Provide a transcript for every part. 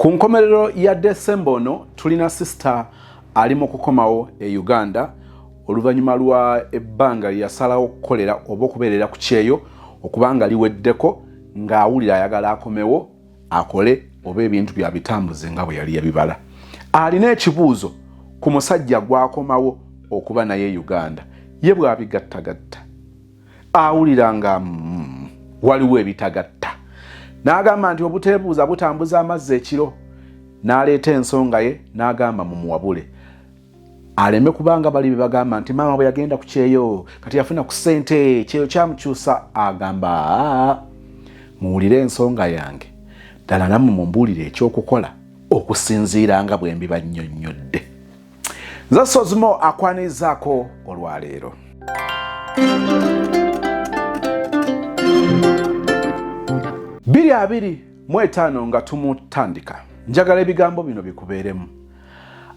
Ku nkomerero ya December ono tulina sister ali mu kukomawo e Uganda oluvannyuma lwa ebbanga yasalawo okukolera oba okubeerera ku kyeyo okubanga liweddeko ng'awulira ayagala akomewo akole oba ebintu bya bitambuze nga bwe yali yabibala. Alina ekibuuzo ku musajja gwakomawo okuba naye Uganda ye bw'abigattagatta awulira nga waliwo ebitagatta n'agamba nti obuteebuuza butambuza amazzi ekiro n'aleeta ensonga ye n'agamba mumuwabule aleme kubanga bali bagamba nti maama bwe yagenda ku kyeyo kati yafuna ku ssente kyeyo kyamukyusa agamba muwulire ensonga yange ddala nammwe mumbuulire ekyokukola okusinziira nga bwe mbibannyonnyodde. Nze Sozimo akwanizaako olwaleero. Biri abiri mu etaano nga tumutandika njagala ebigambo bino bikubeeremu.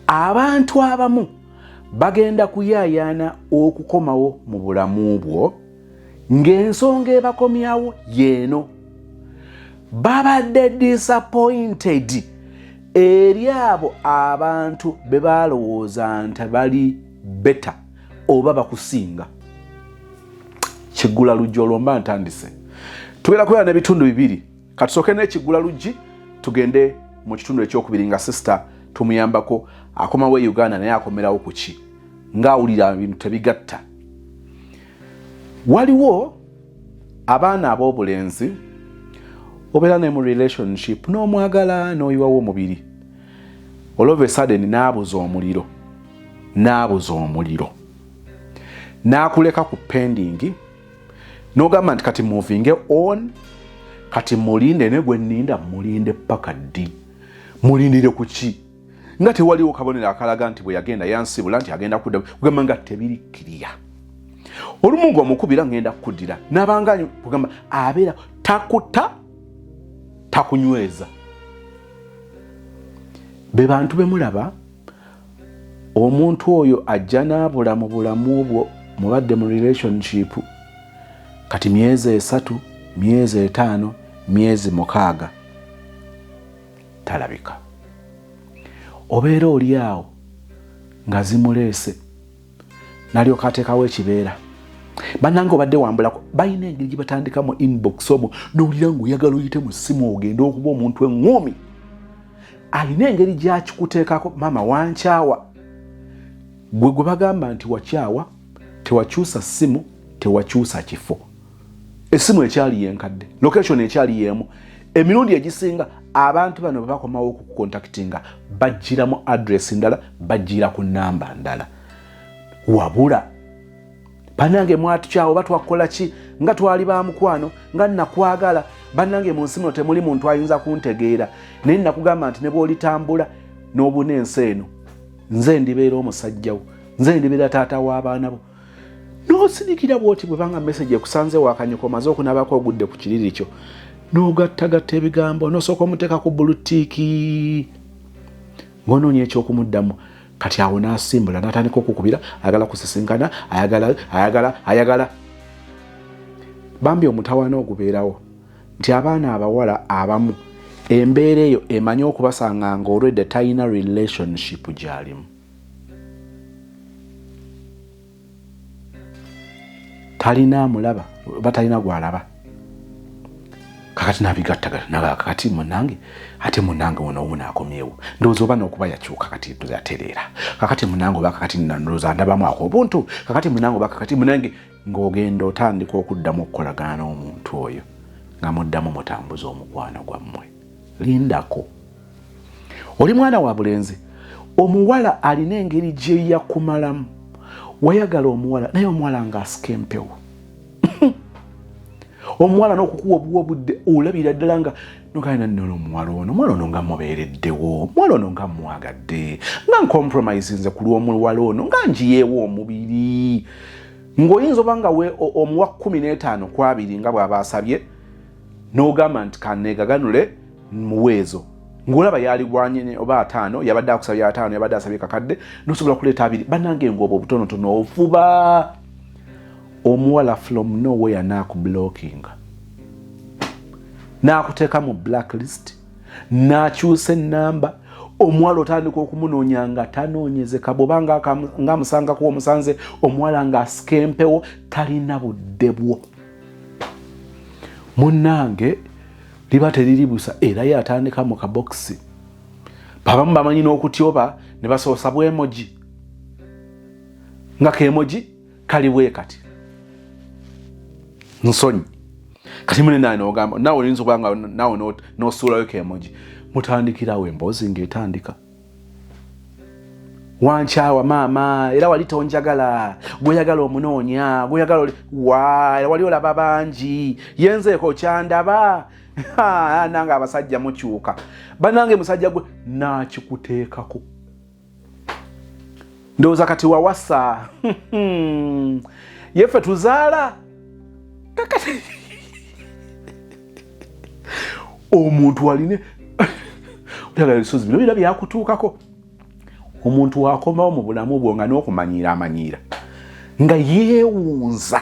Abantu abamu bagenda kuyaayaana okukomawo mu bulamu bwo ng'ensonga ebakomyawo yeeno. Babadde disappointed eri abo abantu be balowooza nti bali better oba bakusinga. Kiggula luggi olwomba ntandise. Tugenda kubeera n'ebitundu bibiri. Katusooke n'ekiggula luggi tugende mu kitundu ekyokubiri nga sister tumuyambako akomawo e Uganda naye akomerawo ku ki ng'awulira ebintu tebigatta. Waliwo abaana ab'obulenzi obeera ne mu relationship n'omwagala n'oyiwawo omubiri all of a sudden n'abuza omuliro n'akuleka ku pending n'ogamba nti kati moving on kati mulinde ne gwe nninda mulinde paka ddi mulindire ku ki nga tewaliwo kabonero akalaga nti bwe yagenda yansibula nti agenda kudda kugamba nga tebirikkiriya. Olumu ng'omukubira ngenda kukuddira n'abanga kugamba abeera takuta takunyweza. Be bantu be mulaba omuntu oyo ajja n'abula mu bulamu bwo mubadde mu relationship kati myezi 3 myezi 5 myezi 6 talabika. Obeera oli awo nga zimuleese n'alyoka ateekawo ekibeera bannange obadde wambulako balina engeri gye batandikamu inbox omwo n'owulira ng'oyagala oyite mu ssimu ogenda okuba omuntu eŋŋoomi alina engeri gy'akikuteekako maama wankyawa gwe bagamba nti wakyawa tewakyusa ssimu tewakyusa kifo. Essimu ekyali yenkadde location ekyali yeemu. Emirundi egisinga abantu bano bwe bakomawo okukukontaktinga bajjiramu address ndala bajjira ku namba ndala wabula bannange mwatukyawo batwakola ki nga twali ba mukwano nga nakwagala bannange mu nsi muno temuli muntu ayinza kuntegeera naye nakugamba nti ne bw'olitambula n'obuna ensi eno nze ndibeera omusajjawo nze ndibeera taata w'abaana bo n'osirikira bw'oti bwe banga message ekusanze wakanyoko omaze okunabako ogudde ku kiriri kyo n'ogattagatta ebigambo n'osooka omuteeka ku bulutiiki ng'onoonya ekyokumuddamu kati awo n'asimbula n'atandika okukubira ayagala kusisinkana ayagala bambi omutawaana ogubeerawo nti abaana abawala abamu embeera eyo emanyi okubasanga nga already talina relationship gy'alimu. Talina amulaba batalina gwalaba kakati nabigattagana kakati munange ate munange wono akomyewo ndowooza oba n'okuba yakyuka kati yatereera kakati munange oba kakati ndowooza ndabamu ako obuntu kakati munange oba kakati munange ng'ogenda otandika okuddamu okukolagana n'omuntu oyo nga muddamu mutambuza omukwano gwammwe. Lindako. Oli mwana wa bulenzi omuwala alina engeri gye yakumalamu wayagala omuwala naye omuwala ng'asikempewo omuwala n'okukuwa obuwa budde olabira ddala nga nokalina nnono omuwala ono nga mubeereddewo omuwala ono nga mwagadde nga ncompromise nze ku lw'omuwala ono nga njiyeewo omubiri ng'oyinza oba nga omuwa 15 ku 2 nga bw'aba asabye n'ogamba nti kaneegaganule muweezo ng'olaba yaligwanye oba 5 yabadde akusabye 5 yabadde asabye kakadde n'osobola kuleeta 2 bannange ng'obwo obutonotono ovuba omuwala from nowhere n'akublocking n'akuteeka mu blacklist n'akyusa ennamba omuwala otandika okumunoonya nga tanoonyezeka bw'obanga ng'amusangako omusanze omuwala ng'asika empewo talina budde bwo. Munnange liba teriribusa era yatandika mu kabokisi. Babamu bamanyi n'okutyoba ne basoosa bw'emoji nga keemoji kali bwe kati nsonyi kati mune naye n'ogamba nawe olinza okubanga nawe n'osuulayo keemoji mutandikirawo emboozi ng'etandika. Wankyawa maama era wali tonjagala gweyagala omunoonya gweyagala era wali olaba bangi yenzeeko kyandaba nange abasajja mukyuka banange musajja gwe nakikuteekako ndowooza kati wawasa yeffe tuzaala kakati omuntu waline oyagala ebisozi bino bira byakutuukako omuntu wakomawo mu bulamu bwo nga n'okumanyiira nga yeewunza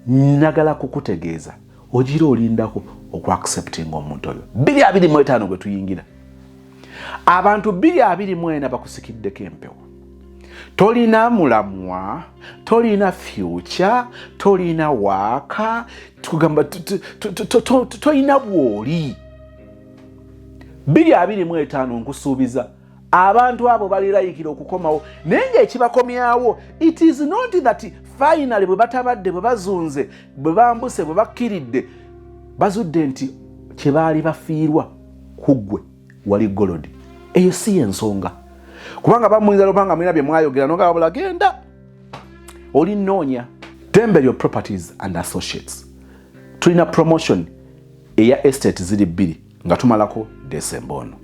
njagala kukutegeeza ogira olindako okuacceptinga omuntu oyo. 2025 gwe tuyingira abantu 2024 bakusikiddeko empewo. Tolina mulamwa, tolina future, tolina waaka, tugamba tolina bwoli. 2025 nkusuubiza abantu abo balirayikira okukomawo naye ekibakomyawo it is not that finally bwe batabadde bwe bazunze bwe bambuse bwe bakkiridde bazudde nti kye baali bafiirwa kuggwe wali golodi. Eyo si ensonga kubanga bamuyinza lopanga mwina bye mwayogera noga wabula genda oli noonya Tembe your properties and associates. Tulina promotion eya estate ziri 2 nga tumalako December ono.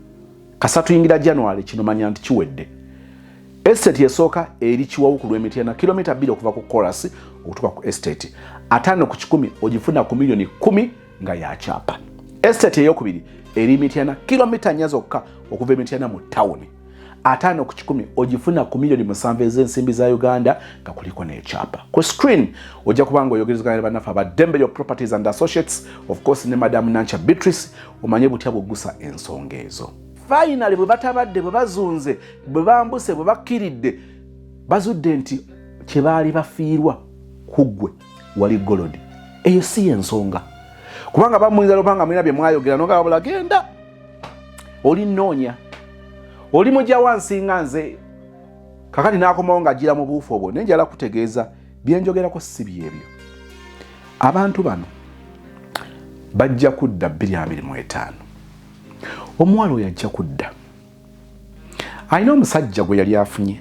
Kasatu tuyingira January kino manya nti kiwedde. Estate yesooka eri Kiwawu ku Lwemityana kilomita 2 okuva ku chorus okutuuka ku estate. 5 ku 10 ogifuna ku milioni 10 nga ya chapa. Estate eyokubiri eri Mityana kilomita 4 zokka okuva Mityana mu town. 5 ku 10 ogifuna ku milioni 7 ez'ensimbi za Uganda nga kuliko n'echapa. Ku screen ojja kubanga oyogerezaganya bannafe aba Dembe Your Properties and Associates, of course ne Madam Nancha Beatrice, omanye butya buggusa ensonga ezo. Finally bwe batabadde bwe bazunze bwe bambuse bwe bakkiridde bazudde nti kye baali bafiirwa kuggwe wali golodi. Eyo si ensonga kubanga bamuyinza lopanga mwina bye mwayogera noga wabula genda oli noonya oli mujja wansinga nze kakati n'akomawo ng'agira mu buufu obwo naye njala kutegeeza byenjogerako si byebyo. Abantu bano bajja kudda 2025. Omuwala oyo ajja kudda alina omusajja gwe yali afunye.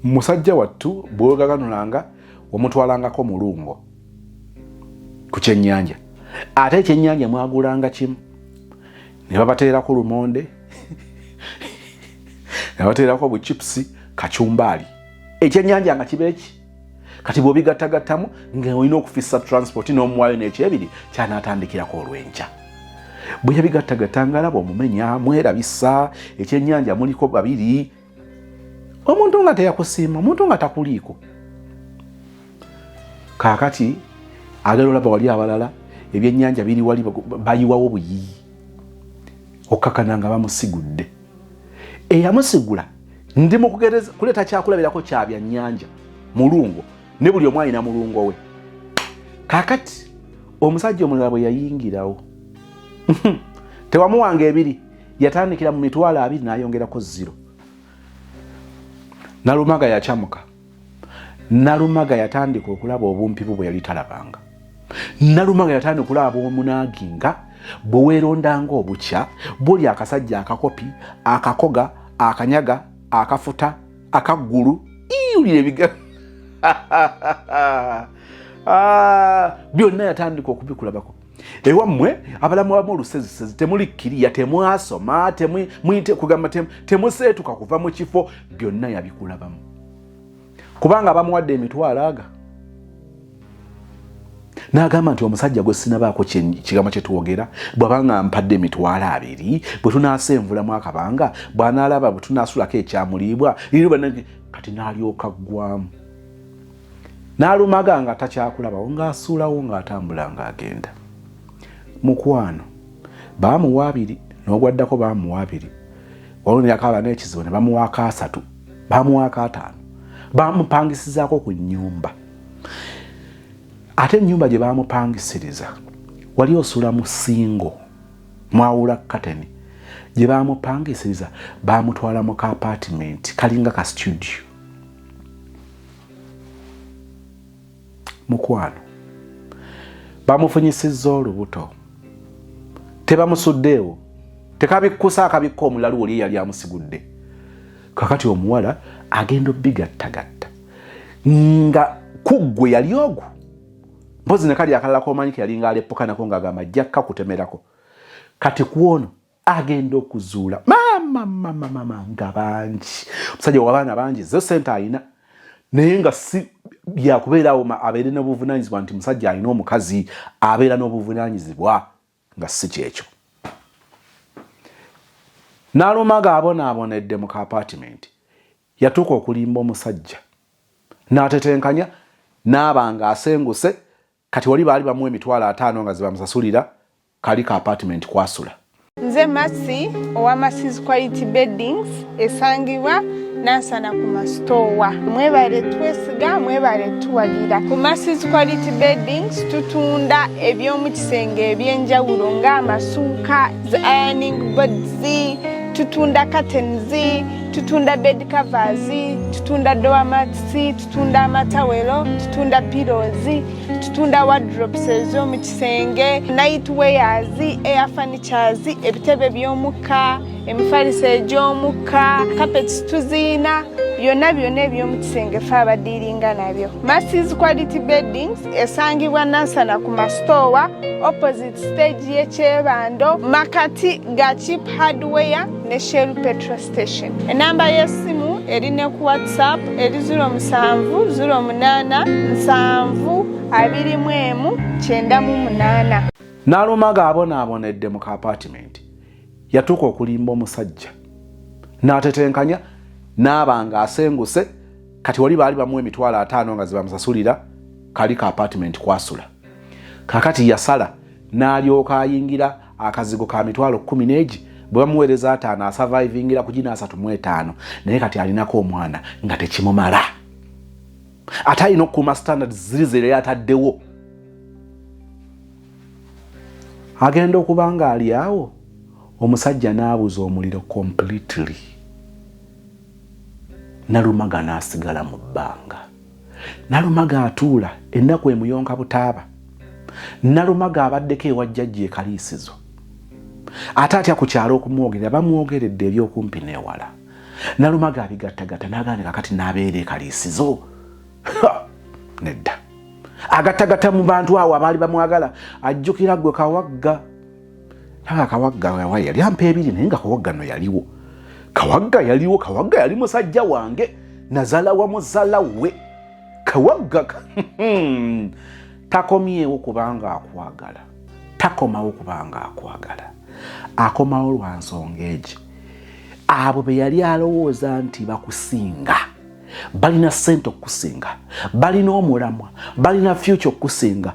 Musajja wattu bw'ogaganulanga omutwalangako mulungo ku kyennyanja ate ekyennyanja mwagulanga kimu ne babateerako lumonde ne bateerako buchipusi kachumbali ekyennyanja nga kibeeki kati bw'obigattagattamu nga olina okufissa transport n'omuwayo n'ekyebiri kyanaatandikirako olw'enkya. Bwe yabigattagatta alaba omumenya mwerabisa ekyennyanja muliko 2 omuntu nga teyakusiima omuntu nga takuliiko. Kaakati agala olaba wali abalala ebyennyanja biri wali bayiwawo buyiyi okakana nga bamusigudde. Eyamusigula ndi mu kugereza kuleeta kyakulabirako kya byannyanja mulungo ne buli omu alina mulungo we. Kaakati omusajja omulala bwe yayingirawo tewamuwanga 2 yatandikira mu mitwalo 2 n'ayongerako 0. Nalumaga yakyamuka. Nalumaga yatandika okulaba obumpibu bwe yali talabanga. Nalumaga yatandika okulaba omunaaginga bwe weerondanga obukya buli akasajja akakopi akakoga akanyaga akafuta akaggulu iwulire biga byonna yatandika okubikulabako. Ewammwe abalamu abamu olusezisezi temulikkiriya temwasoma temuyite kugamba temuseetuka kuva mu kifo byonna yabikulabamu kubanga bamuwadde emitwalo aga. N'agamba nti omusajja gwe sinabaako kigambo kye tuwogera bw'abanga mpadde emitwalo 2 bwe tunaasenvulamu akabanga bw'anaalaba bwe tunaasulako ekyamuliibwa kati n'alyoka ggwamu. n'alumaga nga takyakulaba ng'asuulawo ng'atambula ng'agenda. Mukwano baamuwa 2 n'ogwaddako baamuwa 2 waliwo ne yakaaba n'ekizibu ne bamuwaako 3 baamuwaako 5 baamupangisizaako ku nnyumba. Ate ennyumba gye baamupangisiriza wali osula mu singo mwawula kateni gye baamupangisiriza baamutwala mu ka apartment kalinga ka studio. Mukwano bamufunyisizza olubuto tebamusuddeewo tekabikkusa akabikko omulalu oli yali amusigudde. Kakati omuwala agenda obbigattagatta nga kuggwe yali ogwo mpozi ne kali akalala k'omanyike yali nga aleppukanako ng'agamba jjakka kutemerako. Kati kuono agenda okuzuula mama nga bangi omusajja w'abaana bangi zo sente ayina naye nga si byakubeerawo abeere n'obuvunaanyizibwa nti musajja alina omukazi abeera n'obuvunaanyizibwa nga si kyekyo. N'alumaga abonaabonedde mu ka apartment yatuuka okulimba omusajja n'atetenkanya n'aba nga asenguse. Kati wali baali bamuwa $50 nga zibamusasulira kali ka apartment kwasula. Nze Masi owa Masi's Quality Beddings esangibwa Nansana ku masitowa. Mwebale twesiga mwebale tuwalira. Ku Masi's Quality Beddings tutunda eby'omu kisenge eby'enjawulo ng'amasuuka, ironing boards, tutunda curtains, tutunda bed covers, tutunda door mats, tutunda amatawelo, tutunda pillows, tutunda wardrobes ez'omu kisenge, night wears, air furnitures, ebitebe by'omukka, emifaliso egy'omukka, carpets tuziina, byonna eby'omu kisenge fe abadiiringa nabyo. Masi's Quality Beddings esangibwa Nansana ku masitowa opposite stage y'ekyebando makati ga Cheap Hardware ne Shell Petrol Station. Enamba y'essimu erine ku WhatsApp eri 0707217988. N'alumaga abonaabonedde mu ka apartment yatuuka okulimba omusajja n'atetenkanya n'aba nga asenguse. Kati wali baali bamuwa $50 nga zibamusasulira kali ka apartment kwasula. Kakati yasala n'alyoka ayingira akazigo ka $10,000 bwe bamuweereza 5 asurvivingira ku gina 35 naye kati alinako omwana nga tekimumala. Ate alina okukuuma standards ziri ze yataddewo. Agenda okuba nga ali awo omusajja n'abuza omuliro completely. N'alumaga n'asigala mu bbanga. N'alumaga atuula ennaku emuyonka butaaba. N'alumaga abaddeko ewa jjajja ekaliisizo. Ate atya ku kyalo okumwogerera bamwogeredde ebyokumpi n'ewala. N'alumaga abigattagatta n'agaana kakati n'abeera ekaliisizo. Nedda. Agattagatta mu bantu awo abaali bamwagala ajjukira gwe Kawagga. Naga Kawagga we yali ampa 2 naye nga Kawagga no yaliwo. Kawagga yaliwo, Kawagga yali musajja wange nazala wa muzala we. Kawagga takomyewo kubanga akwagala. Takomawo kubanga akwagala. Akomawo lwa nsonga egi. Abo be yali alowooza nti bakusinga. Balina ssente okukusinga. Balina omulamwa. Balina future okukusinga.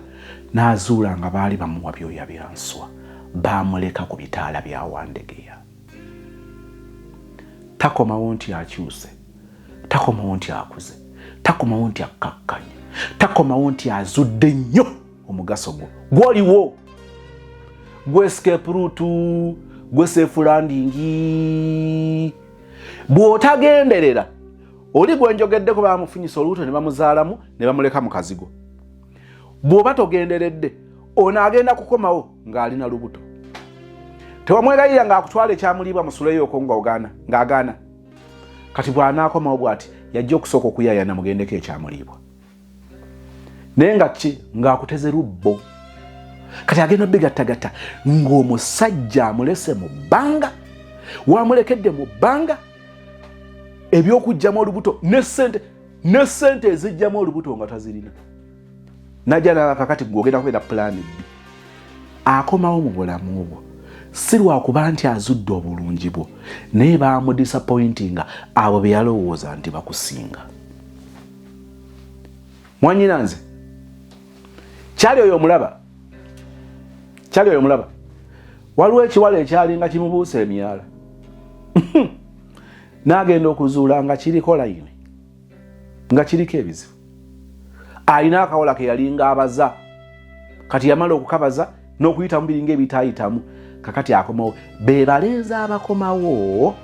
N'azuula nga baali bamuwa byoya bya nswa. Baamuleka ku bitaala bya Wandegeya. Takomawo nti akyuse. Takomawo nti akuze. Takomawo nti akakkanye. Takomawo nti azudde nnyo omugaso gwo. Gwoliwo. Gwe escape route, gwe safe landing. Bw'otagenderera oli gwe njogeddeko baamufunyisa olubuto ne bamuzaalamu ne bamuleka mu kazigo. Bw'oba togenderedde ono agenda kukomawo ng'alina lubuto. Tewamwegayirira ng'akutwala ekyamuliibwa musuleyo okwo ng'agaana. Kati bw'anaakomawo bw'ati yajja okusooka okuyaayana mugendeko ekyamuliibwa. Naye nga ki ng'akuteze lubbo. Kati agenda bigattagatta ng'omusajja amulese mu bbanga, wamulekedde mu bbanga, ebyokugjamu olubuto ne ssente ezijjamu olubuto nga tazirina. Najja nakakati gw'ogenda kubeera pulaani B. Akomawo mu bulamu obwo si lwakuba nti azudde obulungi bwo naye baamudisappointinga abo be yalowooza nti bakusinga. mwanyina nze kyali oyo omulaba waliwo ekiwala ekyali nga kimubuusa emyala n'agenda okuzuula nga kiriko layini nga kiriko ebizibu alina akawala ke yalinga abaza kati yamala okukabaza n'okuyita mu biringa ebitaayitamu kakati akomawo be balenzi abakomawo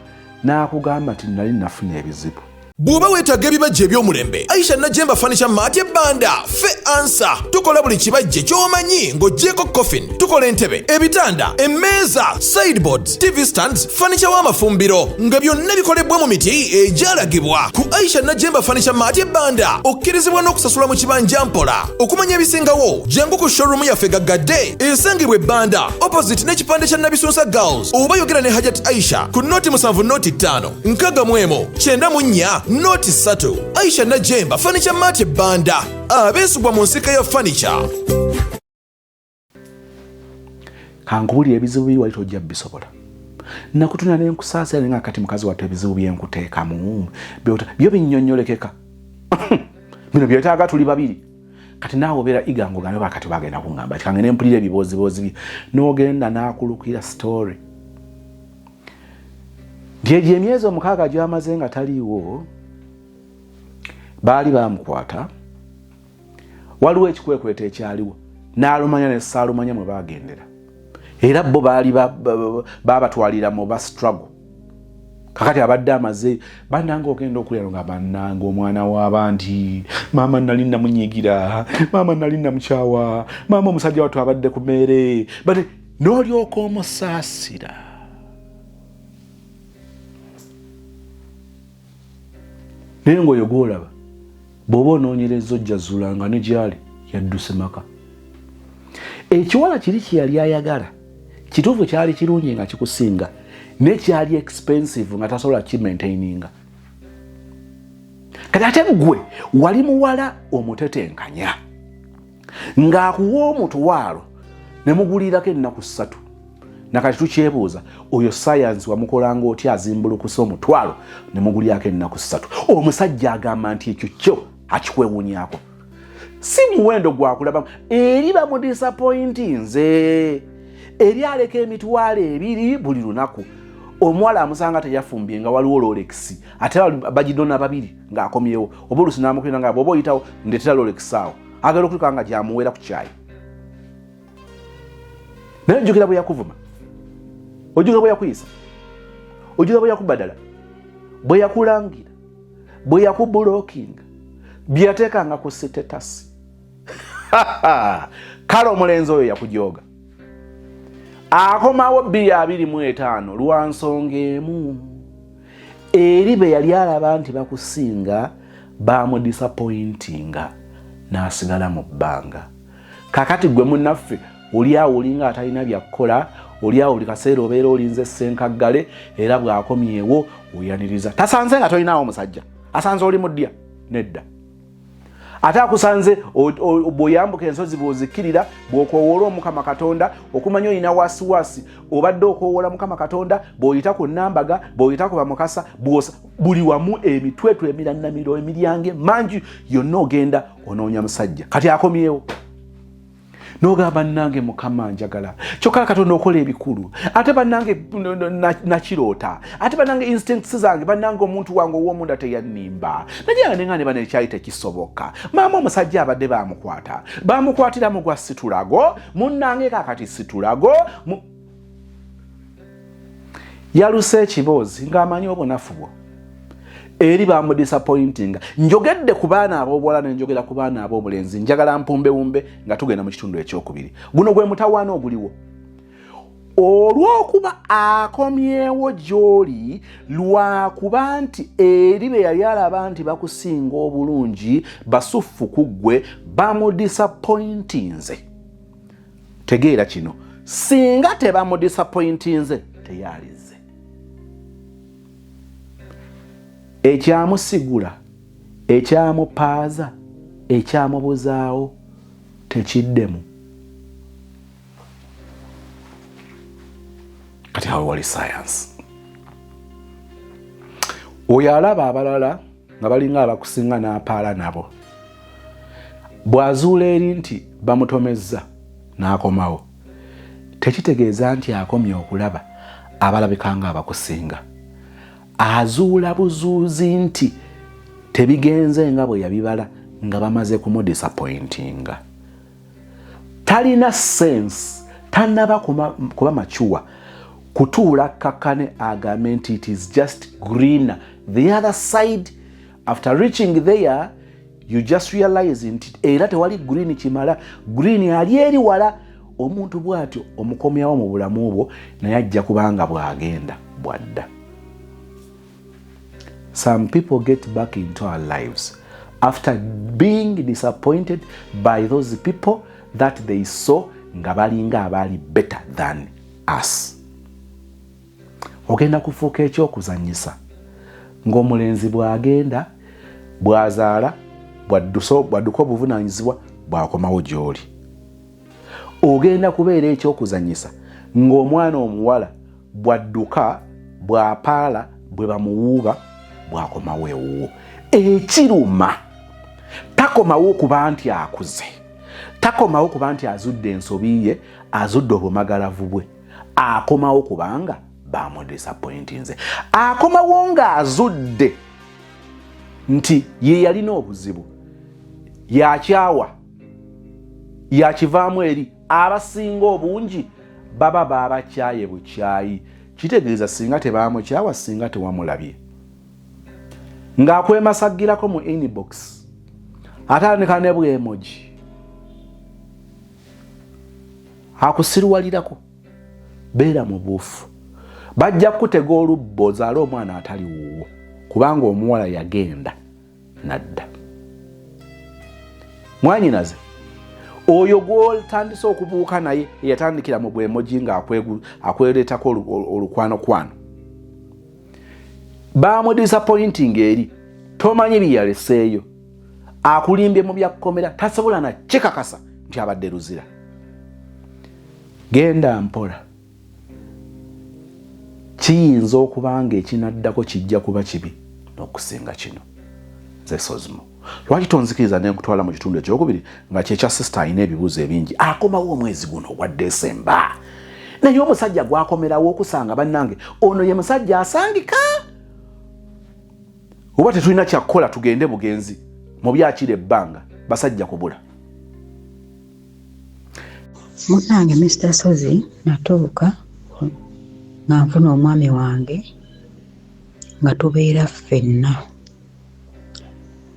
n'akugamba nti nali nafuna ebizibu. Bw'oba weetaaga ebibajje eby'omulembe, Aisha Najemba Furniture Mart Banda fe ansa. Tukola buli kibajje ky'omanyi ng'oggyeko coffin. Tukola entebe, ebitanda, emmeeza, sideboards, TV stands, furniture w'amafumbiro nga byonna bikolebwa mu miti egyalagibwa. Ku Aisha Najemba Furniture Mart Banda okkirizibwa n'okusasula mu kibanja mpola. Okumanya ebisingawo, jangu ku showroom yaffe Gaggadde esangibwa e Banda opposite n'ekipande kya Nabisunsa Girls, oba yogera ne Hajat Aisha ku noti 7 noti 5 9 94 noti 3. Aisha Najemba Furniture Mart Banda abeesibwa mu nsika ya furniture. Kankuwulira ebizibu biri wali tojja bisobola. Nakutuna n'enkusaasira nga kati mukazi wattu ebizibu byenkuteekamu byo binnyonnyolekeka. Bino byetaaga tuli babiri. Kati naawe obeera igango gambe bakati bagenda kungamba kikange ne mpulira ebiboozi n'ogenda n'akulukira story. Gye emyezi 6 gy'amaze nga taliiwo baali bamukwata waliwo ekikwekweta ekyaliwo n'alumanya ne saalumanya mwe bagendera era bo baali babatwalira mu ba struggle kakati abadde amaze bannanga ogenda okulya nga bannanga omwana w'abandi maama nali namunyigira maama nali namukyawa maama omusajja wattu abadde ku mmere bate n'olyoka omusaasira. Naye ng'oyo gw'olaba bw'oba onoonyereza ojja zuulanga ne gyali yadduse maka. Ekiwala kiri kye yali ayagala kituufu kyali kirungi nga kikusinga ne kyali expensive nga tasobola kimaintaininga. Kati ate ggwe wali muwala omutetenkanya ng'akuwa omutwalo ne mugulirako ennaku 3 nakati tukyebuuza oyo science wamukolanga otya azimbulukusa omutwalo ne mugulyako ennaku 3. Omusajja agamba nti ekyo kyo akikwewuunyako si muwendo gwakulabamu eri bamudisappointinze eri aleka emitwalo 2 buli lunaku. Omuwala amusanga teyafumbye nga waliwo Rolex ate bagidona 2 ng'akomyewo oba olusi n'amukwira nga bw'oba oyitawo ndetera Rolex awo agenda okulika nga gyamuwera ku kyayi. Naye ojjukira bwe yakuvuma, ojjukira bwe yakuyisa, ojjukira bwe yakubadala, bwe yakulangira, bwe yakubulookinga, bye yateekanga ku status. Kale omulenzi oyo yakujooga. Akomawo 225 lwa nsonga emu. Eri be yali alaba nti bakusinga bamudisappointinga n'asigala mu bbanga. Kakati gwe munnaffe oli awo olinga atalina byakukola, oli awo buli kaseera obeera olinze ssenkaggale era bw'akomyewo oyaniriza. Tasanze nga tolinawo omusajja, asanze oli muddya nedda. Ate akusanze bw'oyambuka ensozi bw'ozikkirira bw'okoowoola Omukama Katonda okumanya olina wasiwasi obadde okoowoola Mukama Katonda bw'oyita ku Nambaga bw'oyita ku Bamukasa buli wamu emitwetwe emirannamiro emiryange mangi yonna ogenda onoonya musajja. Kati akomyewo n'ogamba bannange Mukama njagala kyokka Katonda okola ebikulu ate bannange nakiroota ate bannange instincts zange bannange omuntu wange ow'omunda teyannimba najja ne ngane bane ekyali tekisoboka. Maama omusajja abadde bamukwatira mu gwa situlago munnange kakati situlago yaluse ekiboozi ng'amanyi obunafu bwo eri bamudisappointinga. Njogedde ku baana ab'obuwala ne njogera ku baana ab'obulenzi njagala mpumbewumbe nga tugenda mu kitundu ekyokubiri. Guno gwe mutawaana oguliwo olw'okuba akomyewo gy'oli lwakuba nti eri be yali alaba nti bakusinga obulungi basuffu ku ggwe bamudisappointinze. Tegeera kino, singa tebamudisappointinze teyalize. Ekyamusigula, ekyamupaaza, ekyamubuzaawo tekiddemu. Kati awo wali science. Oyo alaba abalala nga balinga abakusinga n'apaala nabo bw'azuula eri nti bamutomezza n'akomawo tekitegeeza nti akomye okulaba abalabika nga abakusinga. Azuula buzuuzi nti tebigenze nga bwe yabibala nga bamaze kumudisappointinga. Talina sense, tanaba kuba mature kutuula kakkane agambe nti it is just greener the other side. After reaching there you just realize nti era tewali green kimala, green ali eri wala. Omuntu bw'atyo omukomyawo mu bulamu bwo naye ajja kubanga bw'agenda bwadda. Some people get back into our lives after being disappointed by those people that they saw nga balinga abali better than us. Ogenda kufuuka ekyokuzanyisa ng'omulenzi bw'agenda bw'azaala bwadduka obuvunaanyizibwa bw'akomawo gy'oli. Ogenda kubeera ekyokuzanyisa ng'omwana omuwala bwadduka bw'apaala bwe bamuwuuba bw'akomawo ewuwo. Ekiruma takomawo kuba nti akuze, takomawo kuba nti azudde ensobi ye, azudde obumagalavu bwe, akomawo kubanga bamudisappointinze. Akomawo ng'azudde nti ye yalina obuzibu, yakyawa, yakivaamu eri. Abasinga obungi baba babakyaye bukyayi. Kitegeeza singa tebamukyawa, singa tewamulabye ng'akwemasagirako mu inbox atandika ne bwemoji akusiruwalirako. Beera mu buufu, bajja kutega olubbo ozaale omwana atali wuwo kubanga omuwala yagenda nadda. Mwanyinaze oyo gw'otandise okubuuka naye yatandikira mu bwemoji ng'akwereetako olukwanokwano. Bamudisappointing eri, tomanyi byeyaleseeyo, akulimbye mu byakkomera, tasobola na kikakasa nti abadde luzira. Genda mpola, kiyinza okuba nga ekinaddako kijja kuba kibi n'okusinga kino. Nze Sozimo, lwaki tonzikiriza ne nkutwala mu kitundu ekyokubiri nga kyekya sisita alina ebibuuzo ebingi. Akomawo omwezi guno ogwa Desemba, naye omusajja gwakomerawo okusanga bannange ono ye musajja asangika. Oba tetulina kyakukola tugende bugenzi mu byakira ebbanga basajja kubula. Munange Mr. Sozi natuuka nga nfuna omwami wange nga tubeera ffenna.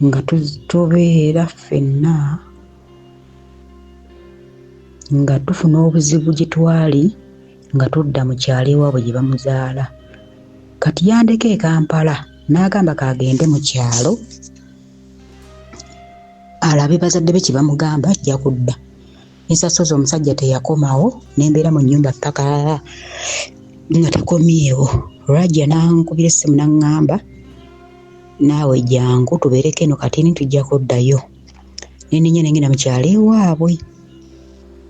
Nga tubeera ffenna nga tufuna obuzibu gye twali nga tudda mu kyalo ewaabwe gye bamuzaala. Kati yandeka e Kampala n'agamba kagende mu kyalo alabe bazadde be kye bamugamba ajja kudda. Nsasozi omusajja teyakomawo, nembeera mu nnyumba ppaka nga takomyewo. Lwajja n'ankubira essimu n'aŋŋamba naawe jangu tubeereko eno kati tujja kuddayo. Nenenya nengenda mu kyalo ewaabwe.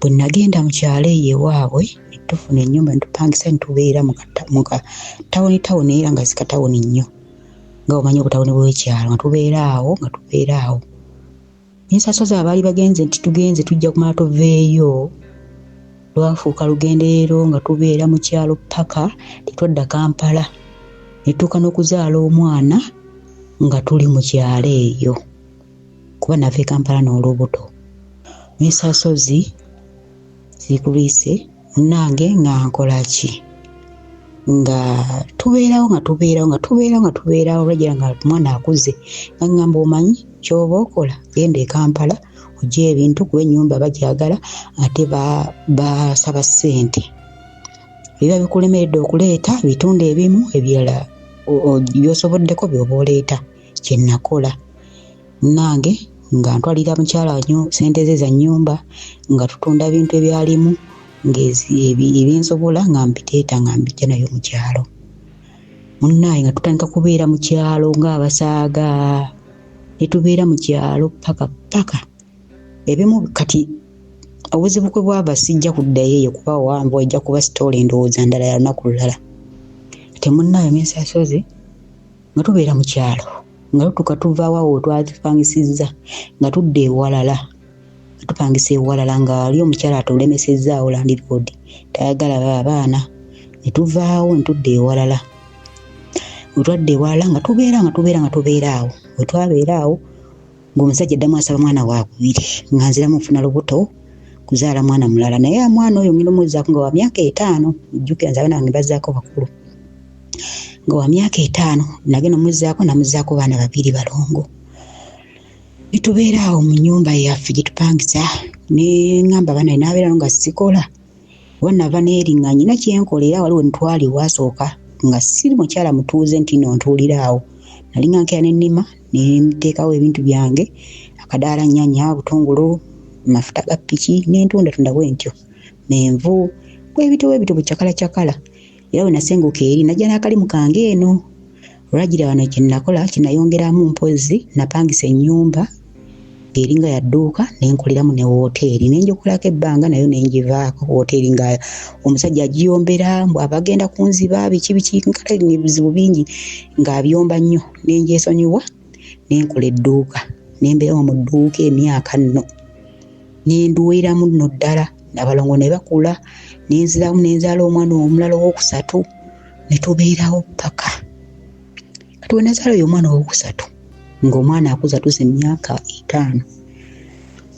Bwe nagenda mu kyalo eyo ewaabwe tufuna ennyumba netupangisa netubeera mu tawuni era nga zikatawuni nnyo nga omanyi obutawuni bw'ekyalo nga tubeera awo. Nsasozi abaali bagenze nti tugenze tujja kumala tuveeyo. Lwafuuka lugenderero nga tubeera mu kyalo ppaka tetwadda Kampala. Netuuka n'okuzaala omwana nga tuli mu kyalo eyo kuba nava e Kampala n'olubuto. Nsasozi zikubise nange nga nkola ki nga tubeerawo olwajjira nga mwana akuze nga ngamba omanyi kyoba okola genda e Kampala ojja ebintu kuba ennyumba bagyagala ate basaba ssente. Biba bikulemeredde okuleeta bitundu ebimu, ebirala byosoboddeko byoba oleeta. Kye nakola nange nga ntwalira mukyala ssente ze za nnyumba nga tutunda bintu ebyalimu ebinsobola nga mbiteeta nga mbijja nayo mu kyalo. Munnaye nga tutandika kubeera mu kyalo ng'abasaaga, ne tubeera mu kyalo paka. Ebimu kati obuzibu kwe bwava sijja kuddayo eyo kuba wanvu ejja kuba sitoola ndowooza ndala ya lunaku lulala. Ate munnaye Nsasozi nga tubeera mu kyalo nga tutuuka tuvaawo awo twazipangisizza nga tudda ewalala tupangisa ewalala nga ali omukyala atulemesezaawo landlord tayagala abaana ne tuvaawo ne tudda ewalala. Bwe twadda ewalala nga tubeera awo. Bwe twabeera awo ng'omusajja addamu asaba mwana waakubiri nga nziramu nfuna lubuto kuzaala mwana mulala, naye mwana oyo ngenda omuzzaako nga wa myaka 5. Jjukira nze abaana bange bazzaako bakulu nga wa myaka 5 nagenda namuzzaako baana 2 balongo. Ne tubeera awo mu nnyumba yaffe gye tupangisa ne ngamba abaana naabeerawo nga sikola wanava neeringa nyina kyenkolera waliwo ntwali wasooka nga siri mukyala mutuuze nti no ntuulira awo. Nali nga nkera n'ennima ne nteekawo ebintu byange akadaala nnyaanya butungulu mafuta ga piki n'entunda bwe ntyo menvu bwebitu bucakala era we nasenguka eri najja n'akalimu kange eno olwagira wano kye nakola kinayongeramu mpozi napangisa ennyumba ng'eringa yadduuka nenkoleramu ne woteeri nenjokolako ebbanga nayo nenjivaako woteeri nga omusajja agiyombera abagenda kunziba biki nkala ebizibu bingi ng'abyomba nnyo nenjesonyiwa nenkola edduuka nembeerawo mu dduuka emyaka nno nenduweramu nno ddala abalongo ne bakula nenzaala omwana omulala owokusatu ne tubeerawo paka kati we nazaala oyo omwana owokusatu ng'omwana akuza tuze emyaka 5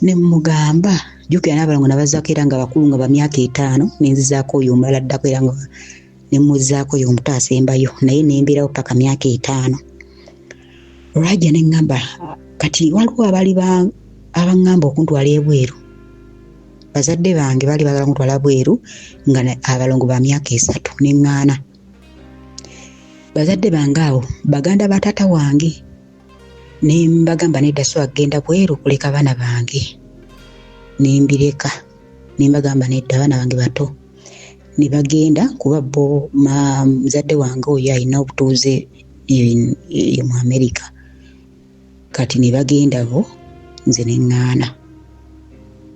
ne mugamba jjukira n'abalongo nabazzaako era nga bakulu nga ba myaka 5 nenzizaako oyo omulala ddako era nga ne muzzaako oyo omuto asembayo naye nembeerawo paka myaka 5. Olwajja ne ngamba kati waliwo abaali abangamba okuntwala ebweru bazadde bange baali bagala kuntwala bweru nga abalongo ba myaka 3 neŋŋaana. Bazadde bange abo baganda ba taata wange ne mbagamba nedda so agenda bweru kuleka baana bange ne mbireka ne mbagamba nedda baana bange bato ne bagenda kuba bo muzadde wange oyo alina obutuuze mu Amerika kati ne bagenda bo nze neŋŋaana.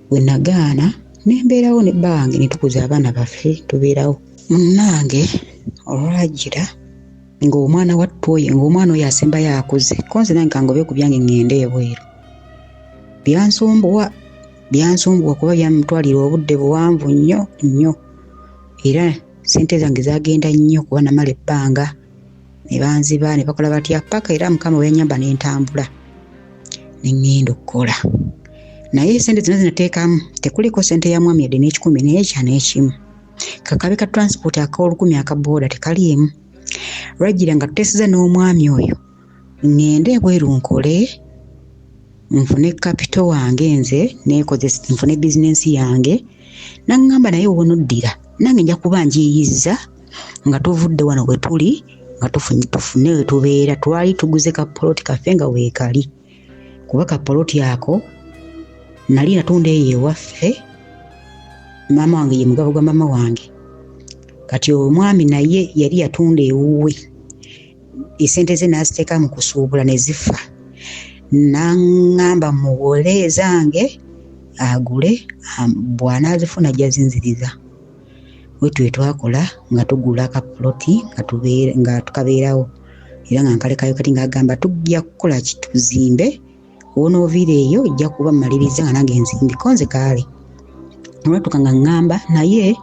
Bwe nagaana ne mbeerawo ne bange ne tukuza abaana baffe tubeerawo. Munnange olwagira ng'omwana wattu oyo ng'omwana oyo asembayo akuze konze nange kangobe ku byange ŋŋende ebweru. Byansumbuwa kuba byamutwalira obudde buwanvu nnyo era sente zange zagenda nnyo kuba namala ebbanga ne banziba ne bakola batya paka era mukama we yanyamba ne ntambula ne ŋŋenda okukola. Naye sente zino zinateekamu tekuliko sente ya mwami yadde n'ekikumi n'ekya n'ekimu kakabe ka transport ak'olukumi akabooda tekaliimu. Lwajjira nga tuteeseza n'omwami oyo ŋŋende ebweru nkole nfune kapito wange nze nfune bizinensi yange naŋŋamba naye wonoddira nange nja kuba njiyizza nga tuvudde wano bwe tuli nga tufune we tubeera. Twali tuguze kapoloti kaffe nga weekali kuba kapoloti ako nali natunda eyo ewaffe maama wange ye mugabo gwa maama wange kati omwami naye yali yatunda ewuwe esente ze n'aziteeka mu kusuubula ne zifa naŋŋamba muwole zange agule bw'anaazifuna ajja zinziriza. Bwetyo bwe twakola nga tugula akapoloti nga tukabeerawo era nga nkalekayo kati ng'agamba tujja kukola kituzimbe wonooviira eyo ojja kuba mmaliriza nga nange nzimbiko nze kaale. Olwatuuka nga ŋŋamba naye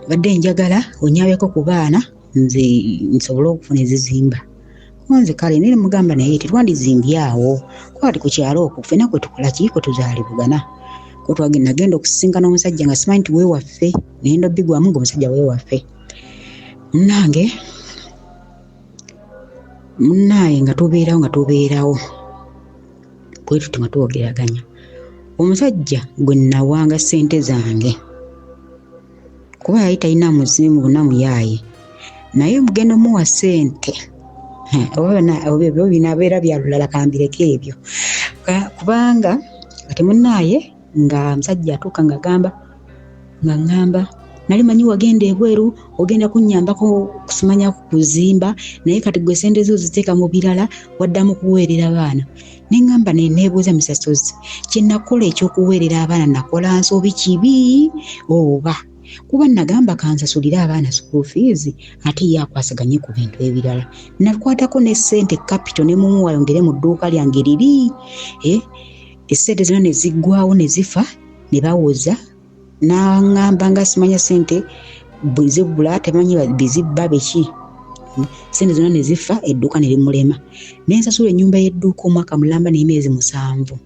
badde njagala onyaabeko ku baana nze nsobole okufuna ezizimba nze kale nere mugamba naye tetwandizimbye awo kwati ku kyalo okwo ffenna kwe tukola kiko tuzaalibugana ko nagenda okusisinkana omusajja nga simanyi nti weewaffe nendo bigwamu ng'omusajja weewaffe munnaye nga tubeerawo bwe tutyo nga tuwogeraganya. Omusajja gwe nawanga ssente zange kuba yali talina muzimu bunamuyaaye naye mugenda omuwa ssente oba binabeera byalulala kambireko ebyo kubanga kati munnaaye nga musajja atuuka nga ŋŋamba nali manyi wagenda ebweru ogenda kunnyambako kusumanya kuzimba naye kati gwe sente zo ziteeka mu birala waddamu kuweerera abaana. Neŋŋamba neebuuza misasozi kye nakola ekyokuweerera abaana nakola nsobi kibi oba kuba nagamba kansasulire abaana school fees ate ye akwasaganye ku bintu ebirala. Nakwatako ne ssente capital ne mumu wayongere mu dduuka lyange liri Essente zino ne ziggwawo ne zifa ne bawoza n'aŋŋamba nga simanya ssente bwe zibbula temanyi bizibba beki. Ssente zino ne zifa edduuka ne limulema. Ne nsasula ennyumba y'edduuka omwaka mulamba n'emyezi 7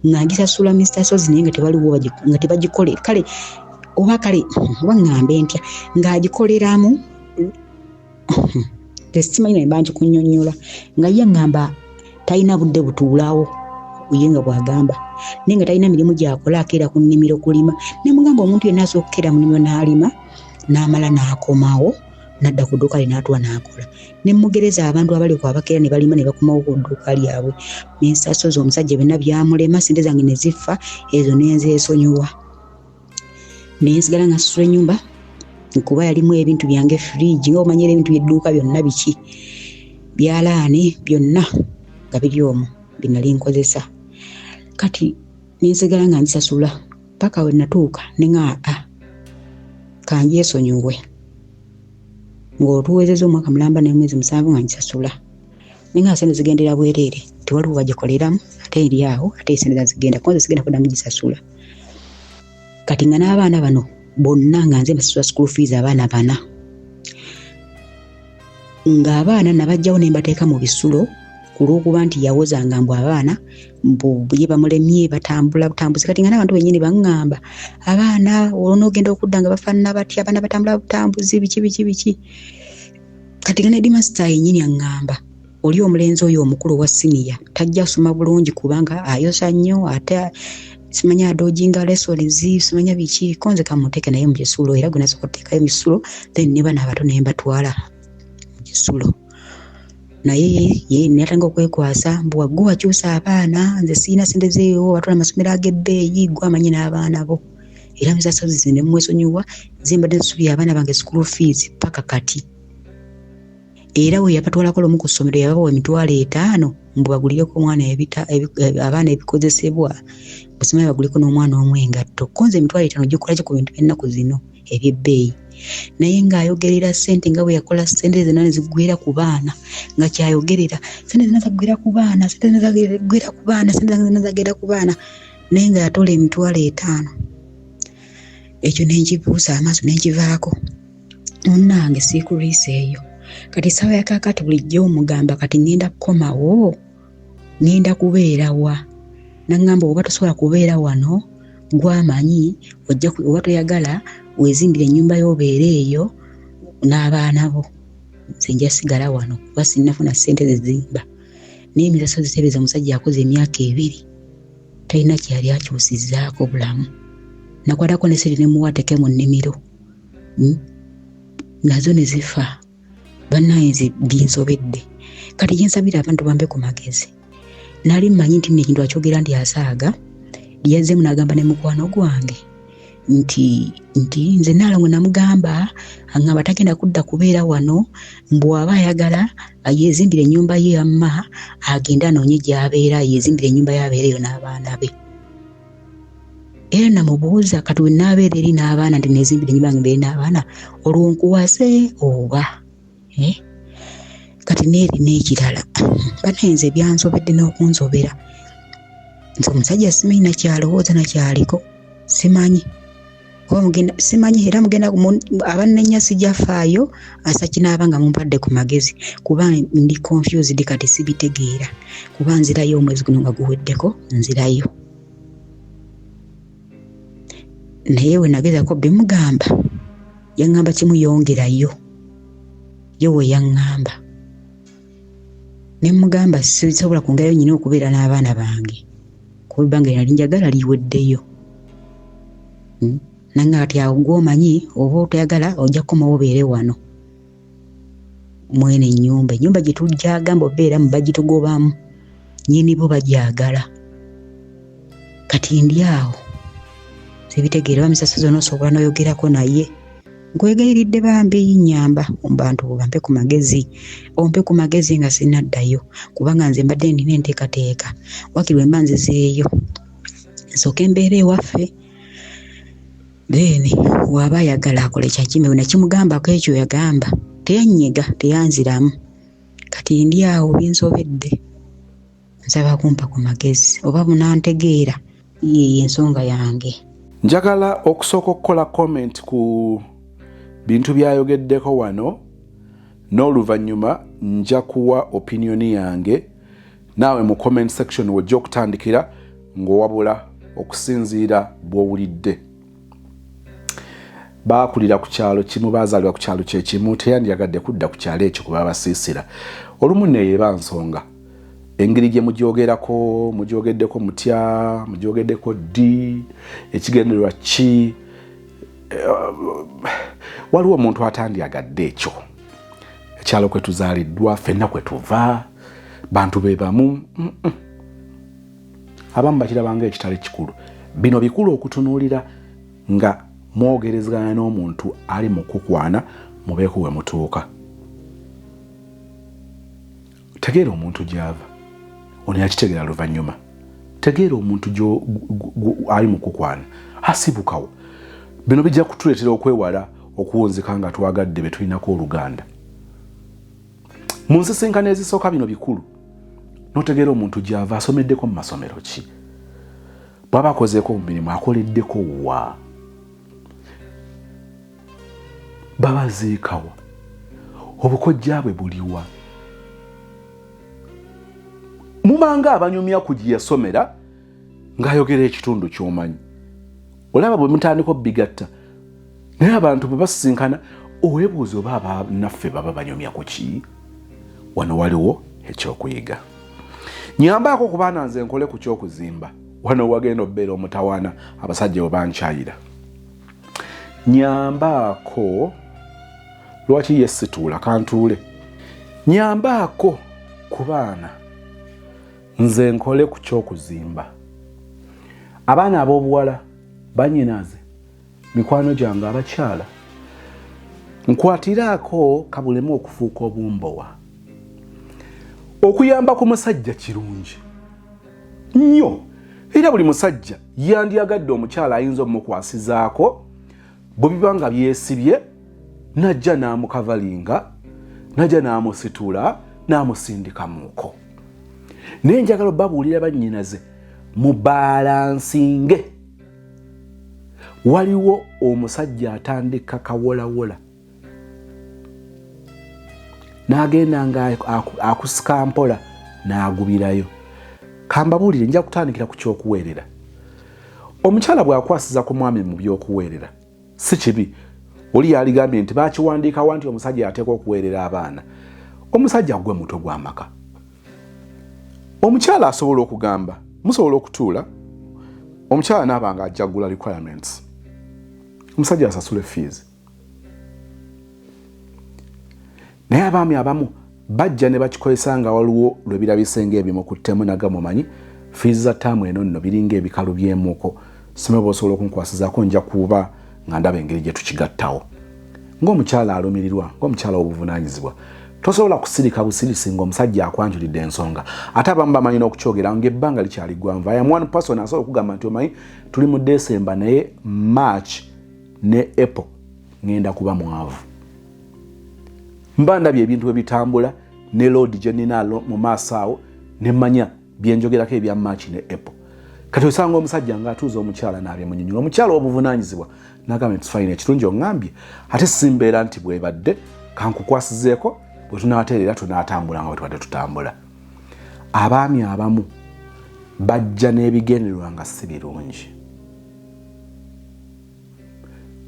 nga ngisasula Mr. Sozi naye nga tebaliwo nga tebagikole kale oba kale waŋŋambe ntya ng'agikoleramu tesimanyi naye bangikunnyonnyola nga ye ŋŋamba talina budde butuulawo ye nga bw'agamba naye nga talina mirimu gy'akola akeera ku nnimiro kulima. Ne mugamba omuntu yenna asooka okukeera mu nnimiro n'alima n'amala n'akomawo n'adda ku dduuka lye n'atuwa n'akola. Ne mugereza abantu abali ku abakeera ne balima ne bakomawo ku dduuka lyabwe. Ne nsasoza omusajja byonna byamulema, ssente zange ne zifa, ezo ne nzeesonyiwa. Ne nsigala nga nsasula ennyumba kuba yalimu ebintu byange fridge nga omanyira ebintu by'edduuka byonna biki byalaani byonna nga biri omwo binali nkozesa. Kati ne nsigala nga nsasula paka we natuuka ne nga kanjeesonyiwe ng'otuwezeza omwaka mulamba n'emyezi 7 nga nsasula. Ne nga ssente zigendera bwereere tewaliwo bagikoleramu ate eri awo ate essente zigenda konze sigenda kuddamu gisasula. Kati nga n'abaana bano bonna nga nze mbasasula school fees abaana 4 ng'abaana nabajjawo ne mbateeka mu bisulo ku lw'okuba nti yawozanga mbu abaana mbu ye bamulemye batambula butambuzi. Kati nga n'abantu bennyini baŋŋamba abaana olw'onoogenda okudda nga bafaanana batya abaana batambula butambuzi biki. Kati nga ne Dimasita yennyini aŋŋamba oli omulenzi oyo omukulu owa siniya tajja kusoma bulungi kubanga ayosa nnyo ate simanya adojinga lesolizi simanya biki konze kamuteeke naye mu kisulo era gwe nasooka okuteekayo mu kisulo then ne bana abato ne mbatwala mu kisulo. Naye ye netanga okwekwasa mbu waggu wakyusa abaana nze siina ssente zeewo batwala amasomero ag'ebbeeyi gwe amanyi n'abaana bo era misasozi ne mwesonyiwa zimbadde nsubya abaana bange school fees paka kati. Era we yabatwalako lomu ku ssomero yabawa $5,000 mbu bagulireko omwana abaana ebikozesebwa busimaye baguleko n'omwana omwe engatto. Konze $5,000 gikolaki ku bintu by'ennaku zino eby'ebbeeyi. Naye ng'ayogerera ssente nga bwe yakola ssente zonna ne ziggwera ku baana nga kyayogerera ssente zonna zaggwera ku baana ssente zonna zaggwera ku baana naye nga yatola $5,000. Ekyo ne nkibuusa amaaso ne nkivaako munnange siikuriisa eyo. Kati ssaawa ya kaakati bulijjo omugamba kati ngenda kukomawo ngenda kubeera wa naŋŋamba oba tosobola kubeera wano gwamanyi ojja oba toyagala wezimbire ennyumba y'obeera eyo n'abaana bo nze nja sigala wano kuba sinnafuna ssente zezimba. Naye emisaso zitebeeza omusajja akoze emyaka 2 talina kyali akyusizzaako bulamu. Nakwatako ne sente ne muwateke mu nnimiro nazo ne zifa. Bannaye nze binsobedde. Kati gyensabira abantu bambe ku magezi. Nali mmanyi nti ekintu akyogera ndi asaaga yazzeemu n'agamba ne mukwano gwange nti nze naalongo namugamba aŋŋamba tagenda kudda kubeera wano mbu aba ayagala yezimbire ennyumba ye amma agenda anoonye gy'abeera yezimbire ennyumba y'abeereyo n'abaana be. Era namubuuza kati we naabeera eri n'abaana nti nezimbire ennyumba yange mbeere n'abaana olwo nkuwase oba kati neeri n'ekirala banaye nze byansobedde n'okunsobera nze omusajja simanyi nakyalowooza nakyaliko simanyi simanyi era mugenda abanenya sijafaayo asa kinaaba nga mumpadde ku magezi kuba ndi confused kati sibitegeera kuba nzirayo omwezi guno nga guweddeko nzirayo. Naye we nagezako bimugamba yaŋŋamba kimuyongerayo yo we yaŋŋamba ne mugamba sisobola kwongerayo nyina okubeera n'abaana bange kuba ebbanga lye nali njagala liweddeyo. Nange kati awo gw'omanyi oba otoyagala ojja kukomawo obeere wano mwene ennyumba gye tujjagamba obeeramu bagitugobamu nyini bo bagyagala. Kati ndi awo sibitegeera bamisaso zonna osobola n'oyogerako naye nkwegayiridde bambi nyamba omubantu bampe ku magezi ompe ku magezi nga sinnaddayo kubanga nze mbadde nina enteekateeka wakiri wemba nzizeeyo nsooka embeera ewaffe then waba ayagala akole kyakime nakimugambako ekyo yagamba teyanyega teyanziramu. Kati ndi awo binsobedde nsaba kumpa ku magezi oba munantegeera ye ensonga yange. Njagala okusooka okukola comment ku bintu byayogeddeko wano n'oluvannyuma nja kuwa opinion yange naawe mu comment section wejja okutandikira ng'owabula okusinziira bw'owulidde. Baakulira ku kyalo kimu, baazaalibwa ku kyalo kyekimu, teyandiyagadde kudda ku kyalo ekyo kuba basiisira. Olumu neeyeba nsonga engeri gye mugyogeddeko mutya, mugyogeddeko ddi, ekigendererwa ki. Waliwo omuntu atandiyagadde ekyo. Ekyalo kwe tuzaaliddwa, ffenna kwe tuva, bantu be bamu. Abamu bakirabanga ekitali kikulu. Bino bikulu okutunuulira nga mwogerezeganya n'omuntu ali mu kukwana mubeeko we mutuuka. Tegeera omuntu gy'ava, ono yakitegeera luvannyuma. Tegeera omuntu ali mu kukwana, asibukawo. Bino bijja kutuleetera okwewala okuwunzika nga twagadde be tulinako oluganda. Mu nsisinkano ezisooka bino bikulu n'otegeera omuntu gy'ava, asomeddeko mu masomero ki, bw'aba akozeeko mu mirimu akoleddeko wa, babaziikawa, obukojja bwe buliwa. Mubanga abanyumya ku gye yasomera ng'ayogera ekitundu ky'omanyi. Olaba bwe mutandika obbigatta, naye abantu bwe basisinkana oweebuuza oba abannaffe baba banyumya ku ki. Wano waliwo ekyokuyiga. Nyambaako ku baana nze nkole ku kyokuzimba. Wano wagenda obbeera omutawaana abasajja we bankyayira. Nyambaako lwaki yesituula kantuule. Nyambaako ku baana nze nkole ku kyokuzimba. Abaana ab'obuwala banyinaze mikwano gyange abakyala, nkwatiraako kabulemu okufuuka obumbowa. Okuyamba ku musajja kirungi nnyo, era buli musajja yandyagadde omukyala ayinza omukwasizaako bwe biba nga byesibye, najja n'amukavalinga, najja n'amusitula, n'amusindikamuuko. Naye njagala babuulira bannyinaze mu balansinge. Waliwo omusajja atandika kawolawola n'agenda nga akusika mpola n'agubirayo. Kambabuulire nja kutandikira ku kyokuweerera. Omukyala bw'akwasiza ku mwami mu by'okuweerera si kibi. Oli yaligambye nti baakiwandiikawo nti omusajja ateekwa okuweerera abaana. Omusajja gwe muto gw'amaka. Omukyala asobola okugamba, musobola okutuula, omukyala n'aba nga ajjagula requirements. Omusajja asasule fees. Naye abaami abamu bajja ne bakikozesa nga waliwo lwe birabise ng'ebimu ku ttemu naga mumanyi fees za ttaamu eno nno biringa ebikalu by'emuuko. Simba bw'osobola okunkwasizaako nja kuba nga ndaba engeri gye tukigattawo. Ng'omukyala alumirirwa, ng'omukyala w'obuvunaanyizibwa, tosobola kusirika busirisi ng'omusajja akwanjulidde ensonga. Ate abamu bamanyi n'okukyogera ng'ebbanga likyali ggwanvu. I am one person asobola okugamba nti omanyi tuli mu December naye March ne April ngenda kuba mwavu. Mba ndabye ebintu ebitambula ne load gye nnina mu maaso awo ne mmanya bye njogerako ebya March ne April. Kati osanga omusajja ng'atuuza omukyala n'abye munyonyola. Omukyala w'obuvunaanyizibwa n'agamba nti fine ekirungi oŋŋambye ate simbeera nti bwebadde kankukwasizeeko bwe tunaateerera tunaatambula nga bwe tubadde tutambula. Abaami abamu bajja n'ebigendererwa nga si birungi.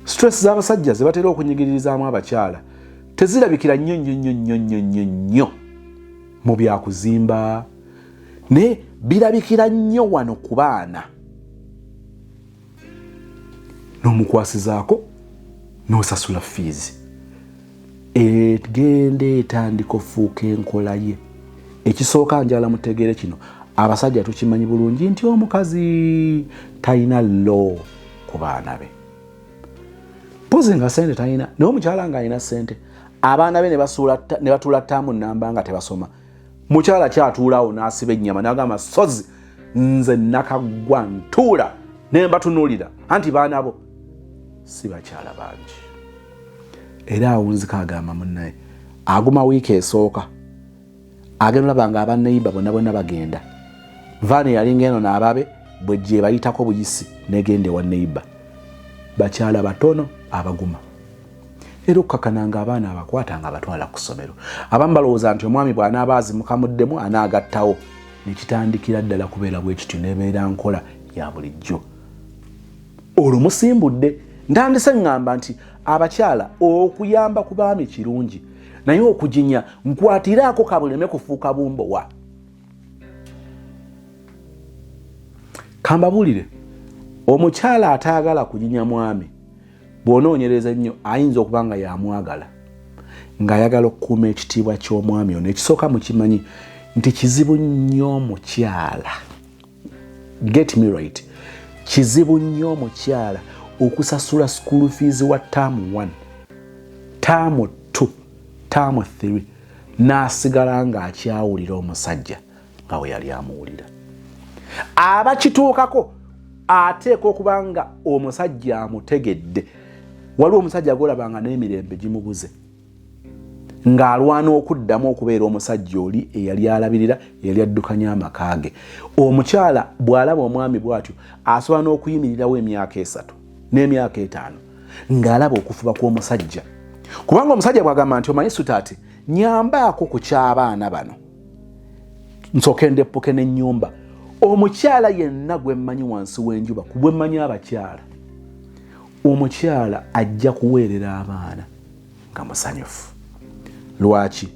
Stress z'abasajja ze batera okunyigiririzaamu abakyala tezirabikira nnyo mu byakuzimba, naye birabikira nnyo wano ku baana. N'omukwasizaako n'osasula fees. Egenda etandika ofuuka enkola ye. Ekisooka njala mutegeere kino, abasajja tukimanyi bulungi nti omukazi talina law ku baana be. Pozi nga sente talina, naye omukyala ng'alina sente. Abaana be ne batuula ttaamu nnamba nga tebasoma. Mukyala kyatuulawo n'asiba ennyama n'agamba sozi nze nakaggwa ntuula ne mbatunuulira anti baana bo si bakyala bangi. Era awunzika agamba munnaye aguma wiiki esooka agenda olaba nga abanneyiba bonna bagenda vaani yalinga eno n'ababe bwe gye bayitako buyisi negende wa neighbor. Bakyala batono abaguma. Era okkakananga abaana abakwata nga abatwala ku ssomero. Abamu balowooza nti omwami bw'anaaba azimukamuddemu anaagattawo. Nekitandikira ddala kubeera bwe kityo nebeera nkola ya bulijjo. Olwo musimbudde. Ntandise ngamba nti abakyala okuyamba ku baami kirungi, naye okujinya nkwatiraako kabuleme kufuuka bumbowa. Kambabulire, omukyala ataagala kujinya mwami bw'onoonyereza ennyo ayinza okuba nga yamwagala, ng'ayagala okukuuma ekitiibwa ky'omwami ono. Ekisooka mukimanyi nti kizibu nnyo omukyala, get me right, kizibu nnyo omukyala okusasula school fees wa term 1, term 2, term 3 n'asigala ng'akyawulira omusajja nga we yali amuwulira. Abakituukako ateeka okuba nga omusajja amutegedde. Waliwo omusajja gw'olabanga n'emirembe gimubuze, ng'alwana okuddamu okubeera omusajja oli eyali alabirira, eyali addukanya amaka ge. Omukyala bw'alaba omwami bw'atyo asobola n'okuyimirirawo emyaka 3 n'emyaka 5 ng'alaba okufuba kw'omusajja. Kubanga omusajja bw'agamba nti omanyi sutaati, nyambaako ku ky'abaana bano nsooke ndeppuke n'ennyumba. Omukyala yenna gwe mmanyi wansi w'enjuba, ku bwe mmanyi abakyala, omukyala ajja kuweerera abaana nga musanyufu. Lwaki?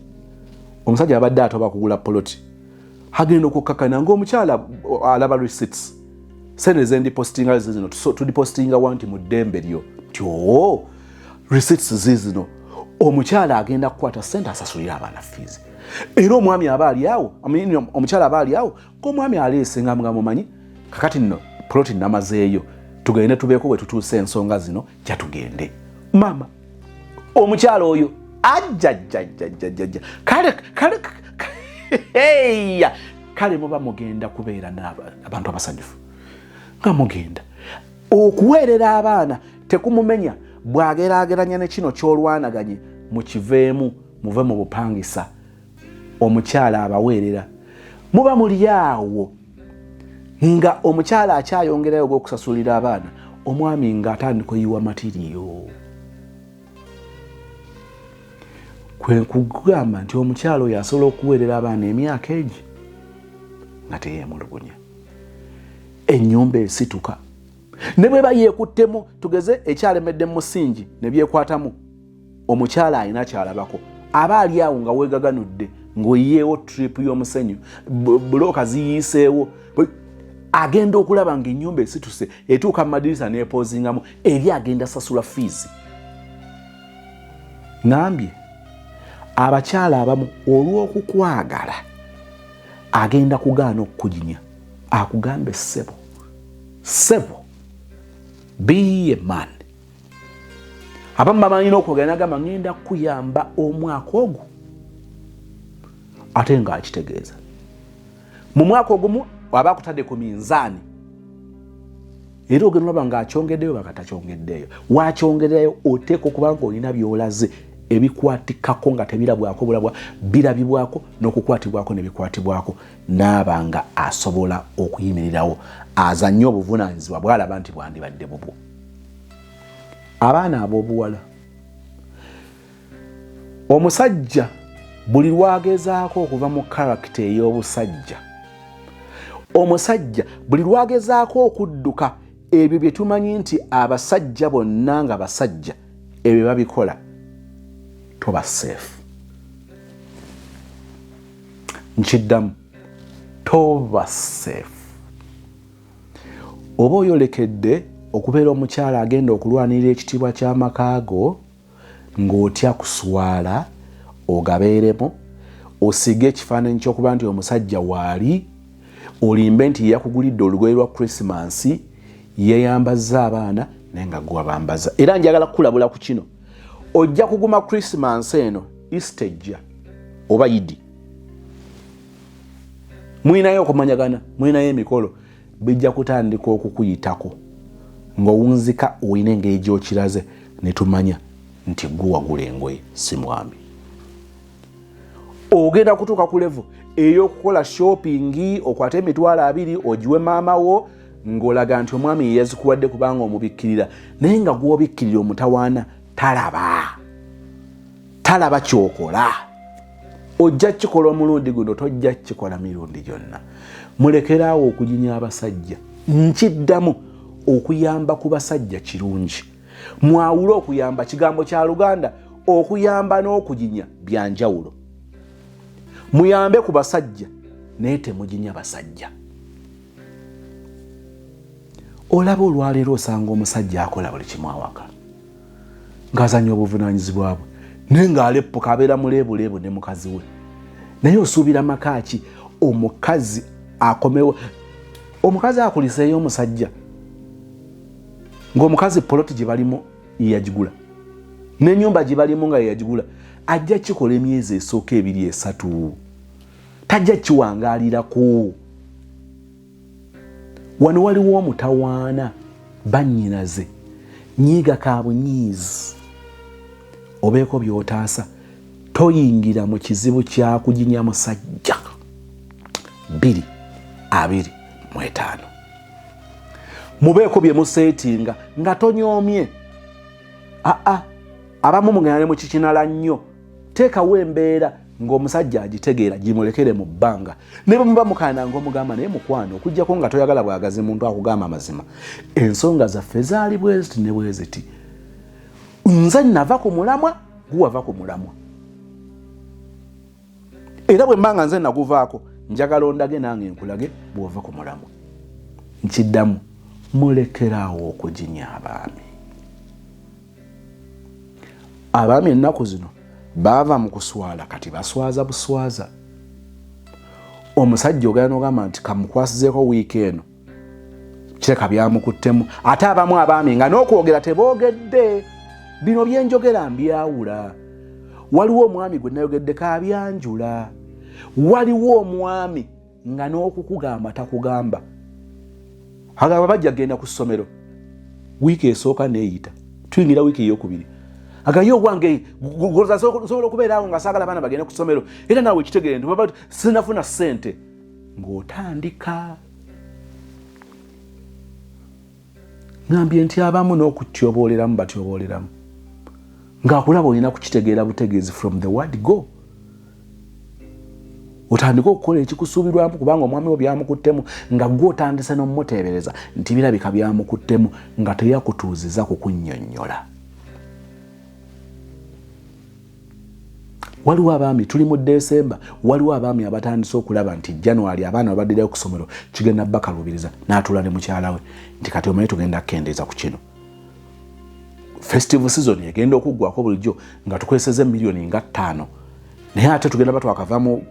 Omusajja abadde atoba kugula poloti, agenda okukkakana ng'omukyala alaba receipts. Sente ze ndipostinga zino tudipostinga wanti mu ddembe lyo nti receipts zizino. Omukyala agenda kukwata sente asasulira abaana fees. Era omwami aba ali awo, omukyala aba ali awo ng'omwami aleese nga mumanyi kakati nno poloti namazeeyo, tugende tubeeko bwe tutuuse ensonga zino kya tugende. Mama omukyala oyo ajjajjajjajjajja kale muba mugenda kubeera n'abantu abasanyufu nga mugenda okuweerera abaana. Tekumumenya bw'ageraageranya ne kino ky'olwanaganye mukiveemu, muve mu bupangisa. Omukyala abaweerera, muba muli awo nga omukyala akyayongerayo ogw'okusasulira abaana, omwami ng'atandika oyiwa matiriyo. Kwe kugamba nti omukyala oyo asobola okuweerera abaana emyaka egi nga teyeemulugunya. Ennyumba esituka. Ne bwe bayeekuttemu, tugeze ekyalemedde mu musingi ne byekwatamu, omukyala alina kyalabako. Aba ali awo nga weegaganudde, ng'oyiyeewo trip y'omusenyu, bulooka ziyiiseewo, agenda okulaba ng'ennyumba esituse, etuuka mu madirisa n'epoozingamu, eri agenda sasula fees. Ngambye abakyala abamu olw'okukwagala agenda kugaana okukujinya, akugambe ssebo, be a man. Abamu bamanyi okwogera n'agamba ngenda kuyamba omwaka ogwo, ate ng'akitegeeza. Mu mwaka ogumu aba akutadde ku minzaani, era ogenda olaba ng'akyongeddeyo bakatakyongeddeyo. Wakyongeddeyo oteeka okuba nga olina by'olaze ebikwatikako nga tebirabwako bulabwa, birabibwako n'okukwatibwako nebikwatibwako, n'aba nga asobola okuyimirirawo azannye obuvunaanyizibwa bw'alaba nti bwandibadde bubwo. Abaana ab'obuwala, omusajja buli lwagezaako okuva mu karakita ey'obusajja, omusajja buli lwagezaako okudduka ebyo bye tumanyi nti abasajja bonna nga basajja ebyo babikola, toba safe. Nkiddamu, toba safe. Oba oyolekedde okubeera omukyala agenda okulwanirira ekitiibwa ky'amaka go ng'otya kuswala, ogabeeremu, osige ekifaananyi ky'okuba nti omusajja waali, olimbe nti yakugulidde olugoye lwa Christmas, yeeyambazza abaana naye nga gwe wabambaza. Era njagala kukulabula ku kino, ojja kuguma Christmas eno, Easter ejja oba Idi, mwinayo okumanyagana, mwinayo emikolo, bijja kutandika okukuyitako ng'owunzika olina engeri gy'okiraze ne tumanya nti gwe wagula engoye si mwami. ogenda kutuuka ku level ey'okukola shopping okwate emitwalo 2 ogiwe maama wo ng'olaga nti omwami ye yazikuwadde kubanga omubikkirira naye nga gw'obikkirira omutawaana talaba kyokola. Ojja kikola omulundi guno tojja kikola mirundi gyonna. Mulekeraawo okujinya abasajja. Nkiddamu okuyamba ku basajja kirungi. Mwawule okuyamba kigambo kya Luganda, okuyamba n'okujinya bya njawulo. Muyambe ku basajja naye temujinya basajja. Olaba olwaleero osanga omusajja akola buli kimu awaka ng'azanya obuvunaanyizibwa bwe naye ng'aleppuka abeera muleebuleebu ne mukazi we. Naye osuubira maka ki omukazi akomewo, omukazi akuliseeyo omusajja ng'omukazi poloti gye balimu yeyagigula n'ennyumba gye balimu nga yeyagigula, ajja kikola emyezi esooka 2-3 tajja kiwangaalirako. Wano waliwo omutawaana bannyinaze nyiiga ka bunyiizi obeeko by'otaasa, toyingira mu kizibu kya kujinya musajja. 2-25 mubeeko bye museetinga nga tonyoomye. Abamu mugende mu kikinala nnyo, teekawo embeera ng'omusajja agitegeera gimulekere mu bbanga. Ne bwe muba mukaana ng'omugamba naye mukwano okuggyako nga toyagala bwagazi muntu akugamba amazima. Ensonga zaffe zaali bwe ziti ne bwe ziti. Nze nava ku mulamwa, guwava ku mulamwa. Era bwe mbanga nze naguvaako njagala ondage nange nkulage bw'ova ku mulamwa. Nkiddamu mulekeraawo okujinya abaami. Abaami ennaku zino baava mu kuswala kati baswaza buswaza. Omusajja ogenda n'ogamba nti kamukwasizeeko wiiki eno kireka byamukuttemu. Ate abamu abaami nga n'okwogera teboogedde. Bino byenjogera mbyawula. Waliwo omwami gwe nayogeddeko abyanjula. Waliwo omwami nga n'okukugamba takugamba. Agamba bajja genda ku ssomero wiiki esooka neeyita tuyingira wiiki ey'okubiri. Agayo gwange goza sobola okubeeraawo nga saagala abaana bagende ku ssomero era naawe ekitegere nti baba sinafuna ssente ng'otandika. Ngambye nti abamu n'okutyobooleramu batyobooleramu ng'akulaba olina kukitegeera butegeezi from the word go. Otandika okukola ekikusuubirwamu kubanga omwami wo byamukuttemu nga gwe otandise n'omumuteebereza nti birabika byamukuttemu nga teyakutuuziza kukunnyonnyola. Waliwo abaami tuli mu Desemba, waliwo abaami abatandise okulaba nti January abaana babaddirayo ku ssomero kigenda bakalubiriza n'atuula ne mukyala we nti kati omanyi tugenda kukendeeza ku kino. Festive season egenda okuggwako bulijjo nga tukweseza miliyoni nga 5 naye ate tugenda batwakava mu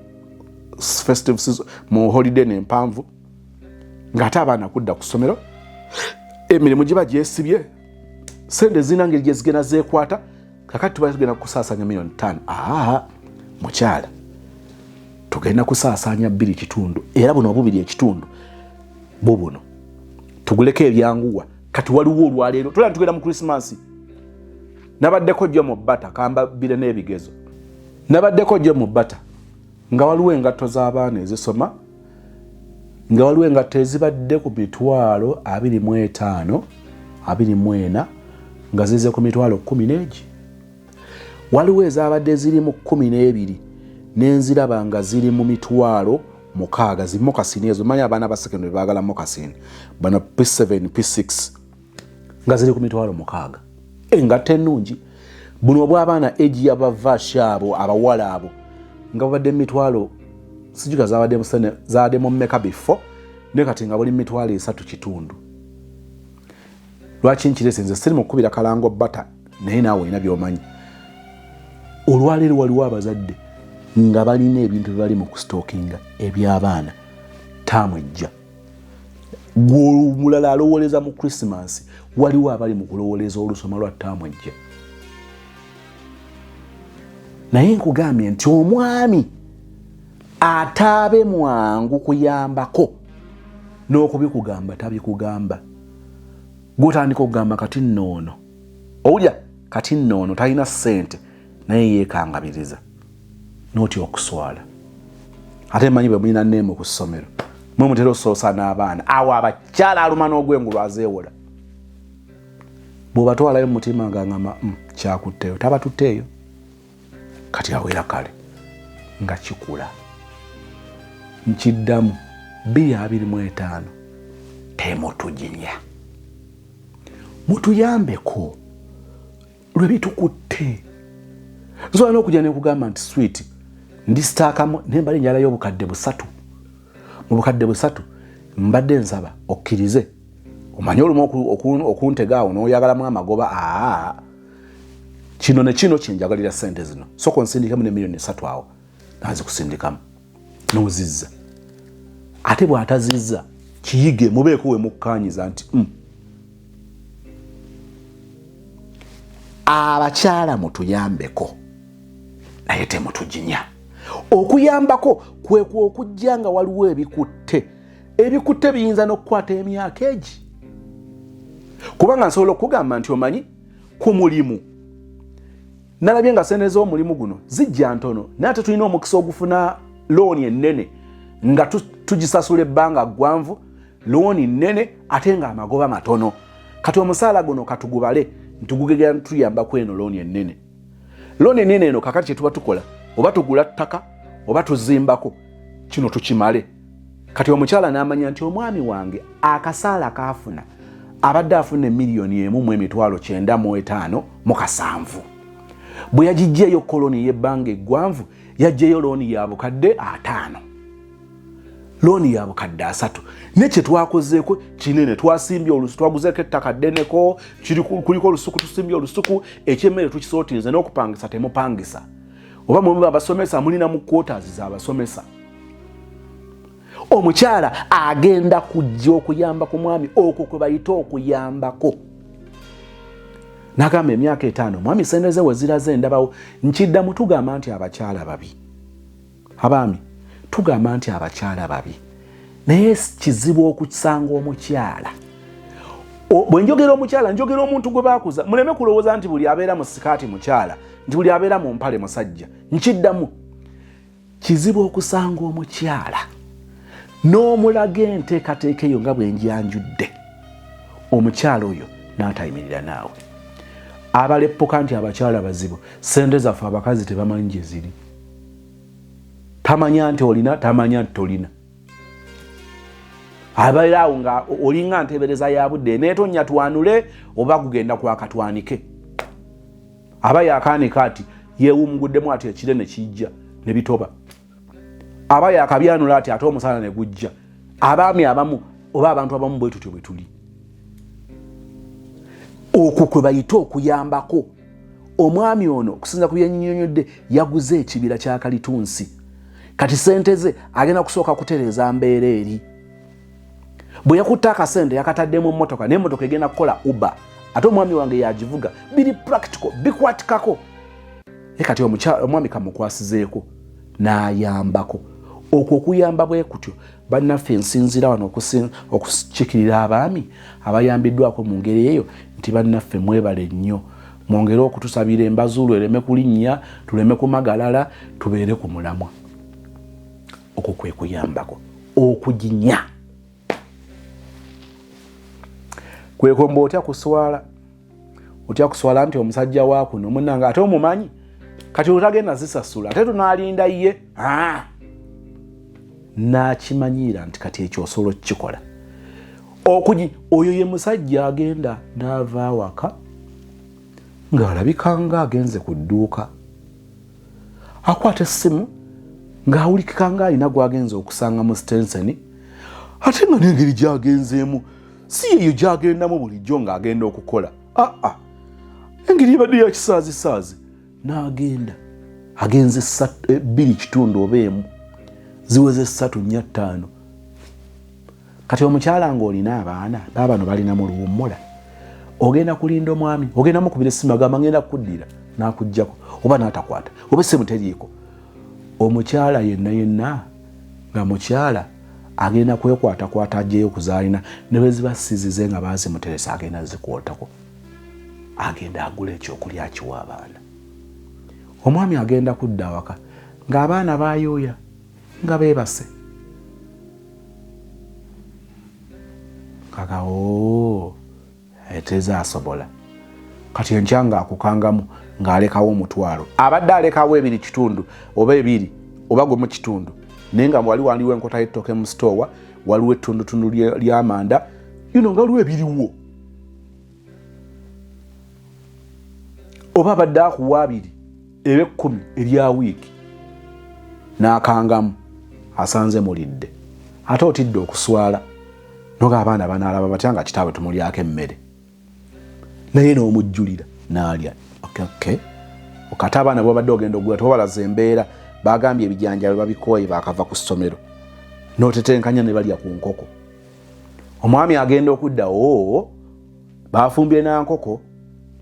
festive season mu holiday n'empanvu ng'ate abaana kudda ku ssomero emirimu giba gyesibye sente zina ngeri gye zigenda zeekwata. Kakati tuba tugenda kusaasanya miliyoni 5. Mukyala tugenda kusaasanya 2.5 era buno 2.5 buno tuguleko ebyanguwa. Kati waliwo olwaleero tulaba tugenda mu Christmas. Nabaddeko jjo mu bbata kamba bire n'ebigezo. Nabaddeko jjo mu bbata nga waliwo engatto z'abaana ezisoma nga waliwo engatto ezibadde ku mitwalo 25 24 nga zize ku mitwalo 10. Waliwo ezabadde ziri mu 12 n'enziraba nga ziri mu mitwalo 6 zi mokasini ezo. Manya abaana ba secondary baagala mokasini bana P7 P6 nga ziri ku mitwalo 6. Engatto ennungi buno obw'abaana egi y'abavaasha abo abawala abo nga babadde mitwalo sijuga zabadde musene zaadde mu mmeka before ne kati nga bali mitwalo 3.5. Lwaki nkirese nze siri mu kubira kalango bata naye naawe olina by'omanyi. Olwaleero waliwo abazadde nga balina ebintu bali mu kustookinga eby'abaana taamu ejja. Mulala alowooleza mu Christmas, waliwo abali mu kulowooleza olusoma lwa taamu ejja. Naye nkugambye nti omwami ataabe mwangu kuyambako n'okubikugamba tabikugamba. Gwotandika okugamba kati nnoono owulya kati nnoono talina ssente naye yeekangabiriza. noti okuswala ate manyi bwe mulina neemu ku ssomero mwe mutera osoosa n'abaana awo abakyala aluma n'ogwengulu azeewola bw'obatwalayo mu mutima nga ngamba kyakutteyo tabatutteeyo kati awera kale nga kikula nkiddamu 2025 temutuginya mutuyambeko lwe bitukutte nsobola n'okujja nekugamba nti sweet ndisitaakamu nembala enjala y'obukadde 3 mu bukadde 3 mbadde nsaba okkirize omanye olumu okuntegaawo n'oyagalamu amagoba kino ne kino kyenjagalira sente zino soko nsindikamu ne miliyoni 3 awo nazikusindikamu n'ozizza ate bw'atazizza kiyige mubeeko we mukkaanyiza nti abakyala mutuyambeko naye temutuginya okuyambako kwekwo okujja nga waliwo ebikutte biyinza n'okukwata emyaka egi kubanga nsobola okugamba nti omanyi ku mulimu nalabye nga sente z'omulimu guno zijja ntono naye ate tulina omukisa ogufuna looni ennene nga tugisasula ebbanga ggwanvu looni nnene ate nga amagoba matono kati omusaala guno katugubale ntugugegera tuyambako eno looni ennene eno kakati kye tuba tukola oba tugula ttaka oba tuzimbako kino tukimale kati omukyala n'amanya nti omwami wange akasaala kaafuna abadde afuna miliyoni 1,957 bwe yagijjeeyo koloni y'ebbanga eggwanvu yagjeeyo looni ya bukadde 5 looni ya bukadde 3 ne kye twakozeeko kinene twasimbye olusuku twaguzeeko ettaka ddeneko kuliko olusuku tusimbye olusuku ekyemmere tukisootirize n'okupangisa temupangisa oba mwe abasomesa mulina mu quarters z'abasomesa omukyala agenda kujja okuyamba ku mwami okwo kwe bayita okuyambako nagamba emyaka 5 mwami sente ze we ziraze ndabawo nkiddamu tugamba nti abakyala babi abaami tugamba nti abakyala babi naye kizibu okusanga omukyala bwe njogera omukyala njogera omuntu gwe baakuza muleme kulowooza nti buli abeera mu sikaati mukyala nti buli abeera mu mpale musajja nkiddamu kizibu okusanga omukyala n'omulaga enteekateeka eyo nga bwe njanjudde omukyala oyo n'atayimirira naawe abaleppoka nti abakyala bazibu sente zaffe abakazi tebamanyi gye ziri tamanya nti olina tamanya nti tolina abairaawo nga olinga nteebereza ya budde neetonya twanule oba kugenda kwakatwanike aba yakaanika ati yeewumuguddemu ati ekire ne kijja ne bitoba aba yakabyanula ati ate omusana ne gujja abaami abamu oba abantu abamu bwe tutyo bwe tuli okwo kwe bayita okuyambako omwami ono okusinza ku byennyonnyodde yaguze ekibira kya kalitunsi kati sente ze agenda kusooka kutereeza mbeera eri bwe yakutta akasente yakataddemu mmotoka n'emmotoka egenda kukola uber ate omwami wange yagivuga biri practical bikwatikako kati omwami kamukwasizeeko n'ayambako okwo okuyamba bwe kutyo bannaffe nsinzira wano okukikirira abaami abayambiddwako mu ngeri eyo nti bannaffe mwebale nnyo mwongere okutusabira embazuulu ereme kulinnya tuleme kumagalala tubeere ku mulamwa okwo kwe kuyambako okuginya kwekomba otya kuswala nti omusajja waakuno munanga ate omumanyi kati otagenda zisasula ate tunaalinda ye n'akimanyiira nti kati ekyo osobola okukikola oyo ye musajja agenda n'ava awaka ng'alabika nga agenze ku dduuka akwata essimu ng'awulikika nga alina gw'agenze okusanga mu Stenseni ate nga n'engeri gy'agenzeemu si eyo gy'agendamu bulijjo ng'agenda okukola engeri ebadde ya kisaazisaazi n'agenda agenze 2.1 oba 1 ziweze 3.5 kati omukyala ng'olina abaana baabano balina mu luwummula ogenda kulinda omwami ogenda mukubira essimu agamba ngenda kukuddira n'akuggyako oba n'atakwata oba essimu teriiko omukyala yenna nga mukyala agenda kwekwatakwata ajjeyo kuzaalina ne bwe ziba sizize nga baazimuteresa agenda zikwotako agenda agula ekyokulya kiwa abaana omwami agenda kudda awaka ng'abaana bayooya nga beebase kakawo eteza asobola kati enkya ng'akukangamu ng'alekawo omutwalo abadde alekawo 2 kitundu oba 2 oba gwe mu kitundu naye nga waliwo enkota y'ettooke mu sitoowa waliwo ettundutundu ly'amanda nga waliwo ebiriwo oba abadde akuwa 2 ebe 10 erya wiiki n'akangamu asanze mulidde ate otidde okuswala noga abaana banaalaba batya nga kitaabwe tumulyako emmere naye n'omujjulira n'alya okay. Okati abaana bwabadde ogenda ogula tobalaza embeera bagambye ebijanjalo babikooye bakava ku ssomero n'otetenkanya ne balya ku nkoko omwami agenda okudda bafumbye na nkoko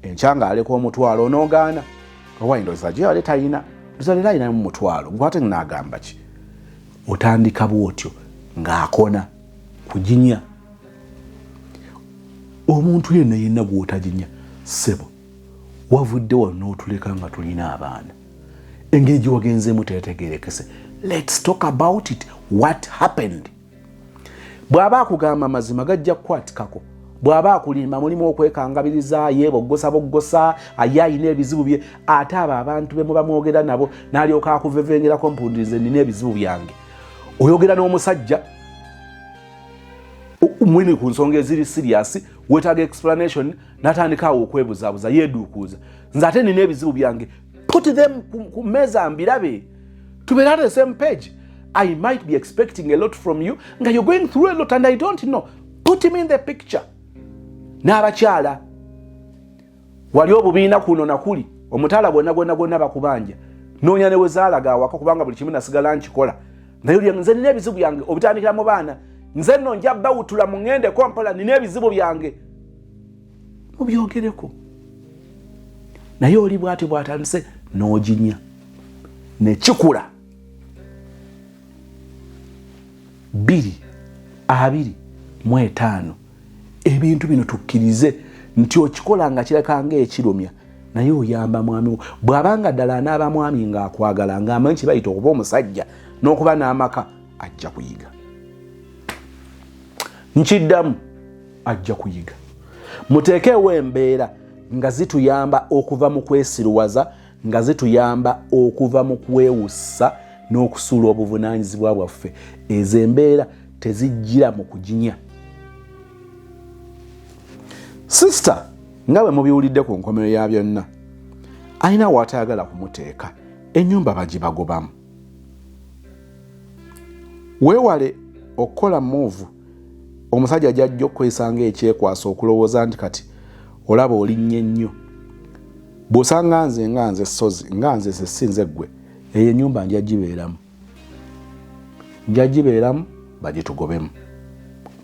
enkya ng'aleka omutwalo onoogaana owayindoza gye yale talina tuzalira alina mu mutwalo gwate n'agamba ki otandika bwotyo ng'akona kujinya omuntu yenna gw'otajinya sebo wavudde wano n'otuleka nga tulina abaana engeri gye wagenzemu tetegerekese. Let's talk about it. What happened? Bw'aba akugamba mazima gajja kukwatikako bw'aba akulimba mulimu okwekangabiriza boggosa aye ayina ebizibu bye ate abo abantu be muba mwogera nabo n'alyoka akuvevengerako mpundirize nina ebizibu byange oyogera n'omusajja mwini ku nsonga eziri serious wetaaga explanation n'atandikawo okwebuzaabuza yeeduukuuza nze ate nina ebizibu byange put them ku mmeeza mbirabe tubeera at the same page. I might be expecting a lot from you nga you're going through a lot and I don't know. Put him in the picture. N'abakyala wali obubiina kuno nakuli omutala gwonna bakubanja noonya ne wezaalaga awaka kubanga buli kimu nasigala nkikola naye nze nina ebizibu byange obitandikira mu baana nze nno nja bawutula mu ngende kompola nina ebizibu byange mubyogereko naye oli bw'ati bw'atandise n'oginya nekikula 2-25 ebintu bino tukkirize nti okikola nga kireka ng'ekirumya naye oyamba mwami bw'abanga ddala anaaba mwami ng'akwagala ng'amanyi kye bayita okuba omusajja n'okuba n'amaka ajja kuyiga nkiddamu ajja kuyiga muteekeewo embeera nga zituyamba okuva mu kwesiruwaza nga zituyamba okuva mu kwewussa n'okusuula obuvunaanyizibwa bwaffe ezo embeera tezijjira mu kujinya. Sister nga bwe mubiwulidde ku nkomero ya byonna alina w'atayagala kumuteeka ennyumba bagibagobamu weewale okukola move omusajja jjajja okwesanga ekyekwasa okulowooza nti kati olaba olinnye nnyo bw'osanga nze sozi nga nze sinze ggwe eyo ennyumba njagibeeramu bagitugobemu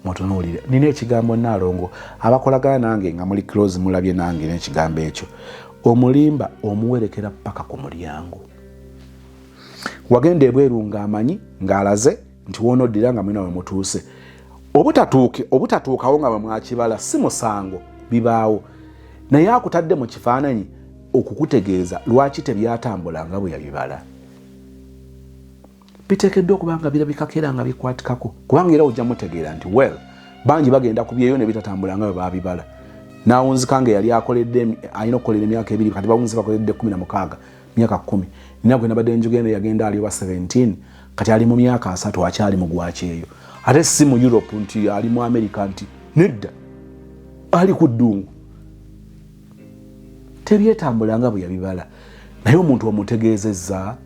mutunuulire nina ekigambo Naalongo abakolagana nange nga muli close mulabye nange n'ekigambo ekyo omulimba omuwerekera paka ku mulyango wagenda ebweru ng'amanyi ng'alaze nti woonoddira nga mwina we mutuuse obutatuukawo nga bwe mwakibala si musango bibaawo naye akutadde mu kifaananyi okukutegeeza lwaki tebyatambula nga bwe yabibala biteekeddwa okubanga birabikako era nga bikwatikako kubanga era ojja mutegeera nti bangi bagenda kubyeyo ne bitatambula nga bwe baabibala n'awunzika nga yali alina okukolera emyaka 2 kati bawunzika bakoledde 16 myaka 10 nina gwe nabadde njugenda yagenda ali wa 17 kati ali mu myaka 3 akyali mu gwakyeyo ate si mu Europe nti ali mu America nti nedda ali ku ddungu tebyetambula nga bwe yabibala naye omuntu omutegeezezza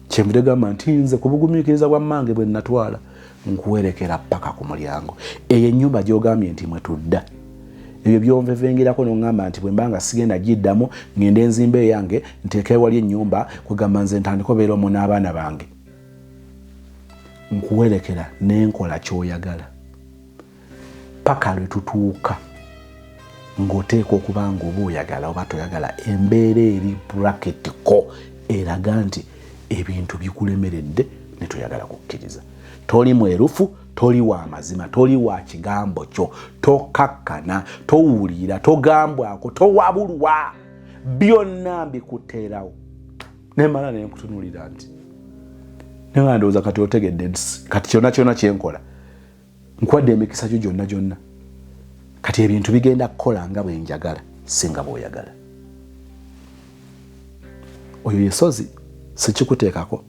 kyemudde gamba nti nze kubugumiikiriza bwa mmange bwe natwala nkuwerekera paka ku mulyango eyo ennyumba gy'ogambye nti mwe tudda ebyo byonvevengerako n'oŋŋamba nti bwe mbanga sigenda giddamu ngende enzimba eyange nteeka ewali ennyumba kwegamba nze ntandika obeera omu n'abaana bange nkuwerekera n'enkola ky'oyagala paka lwe tutuuka ng'oteeka okuba nga oba oyagala oba toyagala embeera eri bracket ko eraga nti ebintu bikulemeredde ne toyagala kukkiriza toli mwerufu toli wa mazima toli wa kigambo kyo tokakkana towulira togambwako towabulwa byonna mbikuteerawo nemala nenkutunulira nti nenga ndowooza kati otegedde kati kyonna kyenkola nkwadde emikisa gyo gyonna kati ebintu bigenda kukola nga bwe njagala singa bw'oyagala. Oyo yesozi sikikuteekako.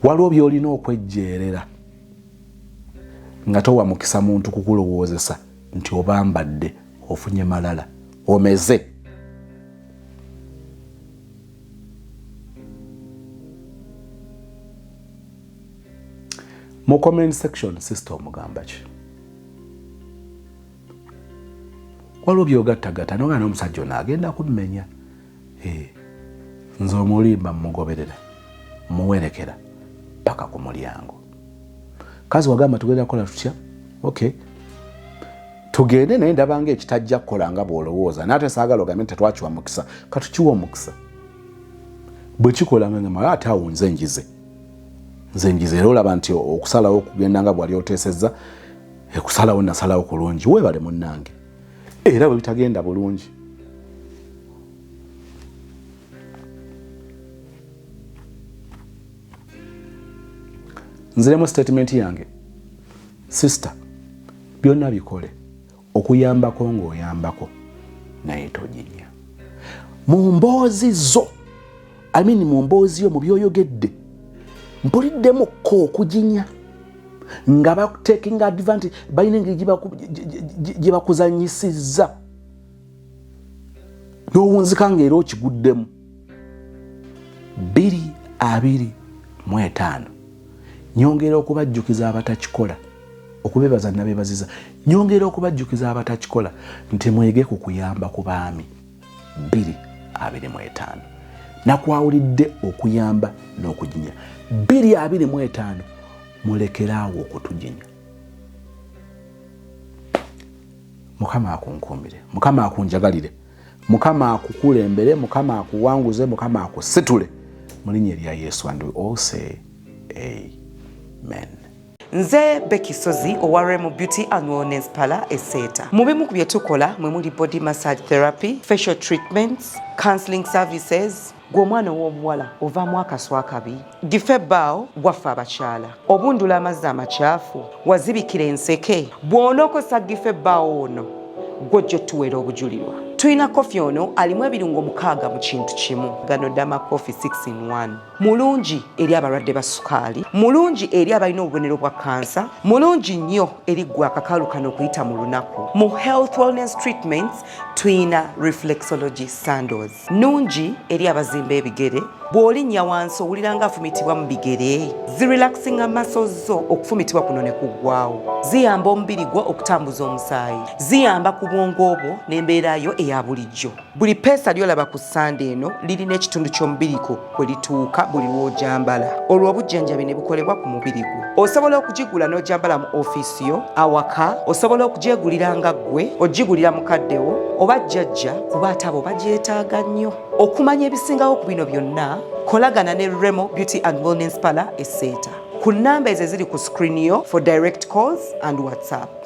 Waliwo by'olina okwejjeerera nga towa mukisa muntu kukulowoozesa nti obambadde ofunye malala omeze. Mu comment section sister omugamba ki? Waliwo by'ogattagatta noga n'omusajja ono agenda kummenya. Nze omulimba mugoberera muwerekera paka ku mulyango. Kazi wagamba tugenda kukola tutya? Okay. Tugende naye ndabanga ekitajja kukola nga bw'olowooza. Naate saagala ogambe nti tetwakiwa mukisa. Katukiwa omukisa. Bwe kikola nga ate awo nze njize era olaba nti okusalawo okugenda nga bwali oteesezza ekusalawo nasalawo kulungi. Weebale munnange. Era bwe bitagenda bulungi nziremu statement yange. Sister, byonna bikole okuyambako ng'oyambako naye tojinya. Mu mboozi zo, mu mboozi yo mu byoyogedde mpuliddemu ko okujinya nga taking advantage balina engeri gye bakuzanyisizza n'owunzika ng'era okiguddemu. 225 nyongera okubajjukiza abatakikola okubebaza nabebaziza. Nyongera okubajjukiza abatakikola nti mwege ku kuyamba ku baami. 225 nakwawulidde okuyamba n'okujinya. 225 mulekeraawo okutujinya. Mukama akunkuumire, Mukama akunjagalire, Mukama akukulembere, Mukama akuwanguze, Mukama akusitule mu linnya erya Yesu, and we all say amen. Nze Becky Sozi owa Remo Beauty and Wellness Parlour Eseta. Mu bimu ku bye tukola mwe muli body massage therapy, facial treatments, counseling services. Gw'omwana w'omuwala ovaamu akaswa akabi, gifa ebbaawo waffe abakyala, obundula amazzi amakyafu, wazibikira enseke, bw'onookosa gifa ebbaawo ono gw'ojja otuweera obujulirwa. Tulina kofi ono alimu ebirungo 6 mu kintu kimu. Gano Dama Coffee 6 in 1. Mulungi eri abalwadde ba sukaali, mulungi eri abalina obubonero bwa kansa, mulungi nnyo eri gwe akakalu kano okuyita mu lunaku. Mu health wellness treatments tulina reflexology sandals, nungi eri abazimba ebigere, bw'olinnya wansi owulira nga afumitibwa mu bigere. Zirelaxinga muscles zo okufumitibwa kuno ne kuggwaawo. Ziyamba omubiri gwo okutambuza omusaayi, ziyamba ku bwongo bwo n'embeerayo eya bulijjo. Buli peesa lyolaba ku ssande eno lirina ekitundu ky'omubiri gwo kwe lituuka buli lw'ojambala. Olwo obujjanjabi ne bukolebwa ku mubiri gwo. Osobola okugigula n'ojambala mu ofiisi yo, awaka, osobola okugyegulira nga ggwe, ogigulira mukaddewo oba jjajja kuba ate abo bagyetaaga nnyo. Okumanya ebisingawo ku bino byonna, kolagana ne Remo Beauty and Wellness Parlour Eseta ku nnamba ezo eziri ku screen yo for direct calls and WhatsApp.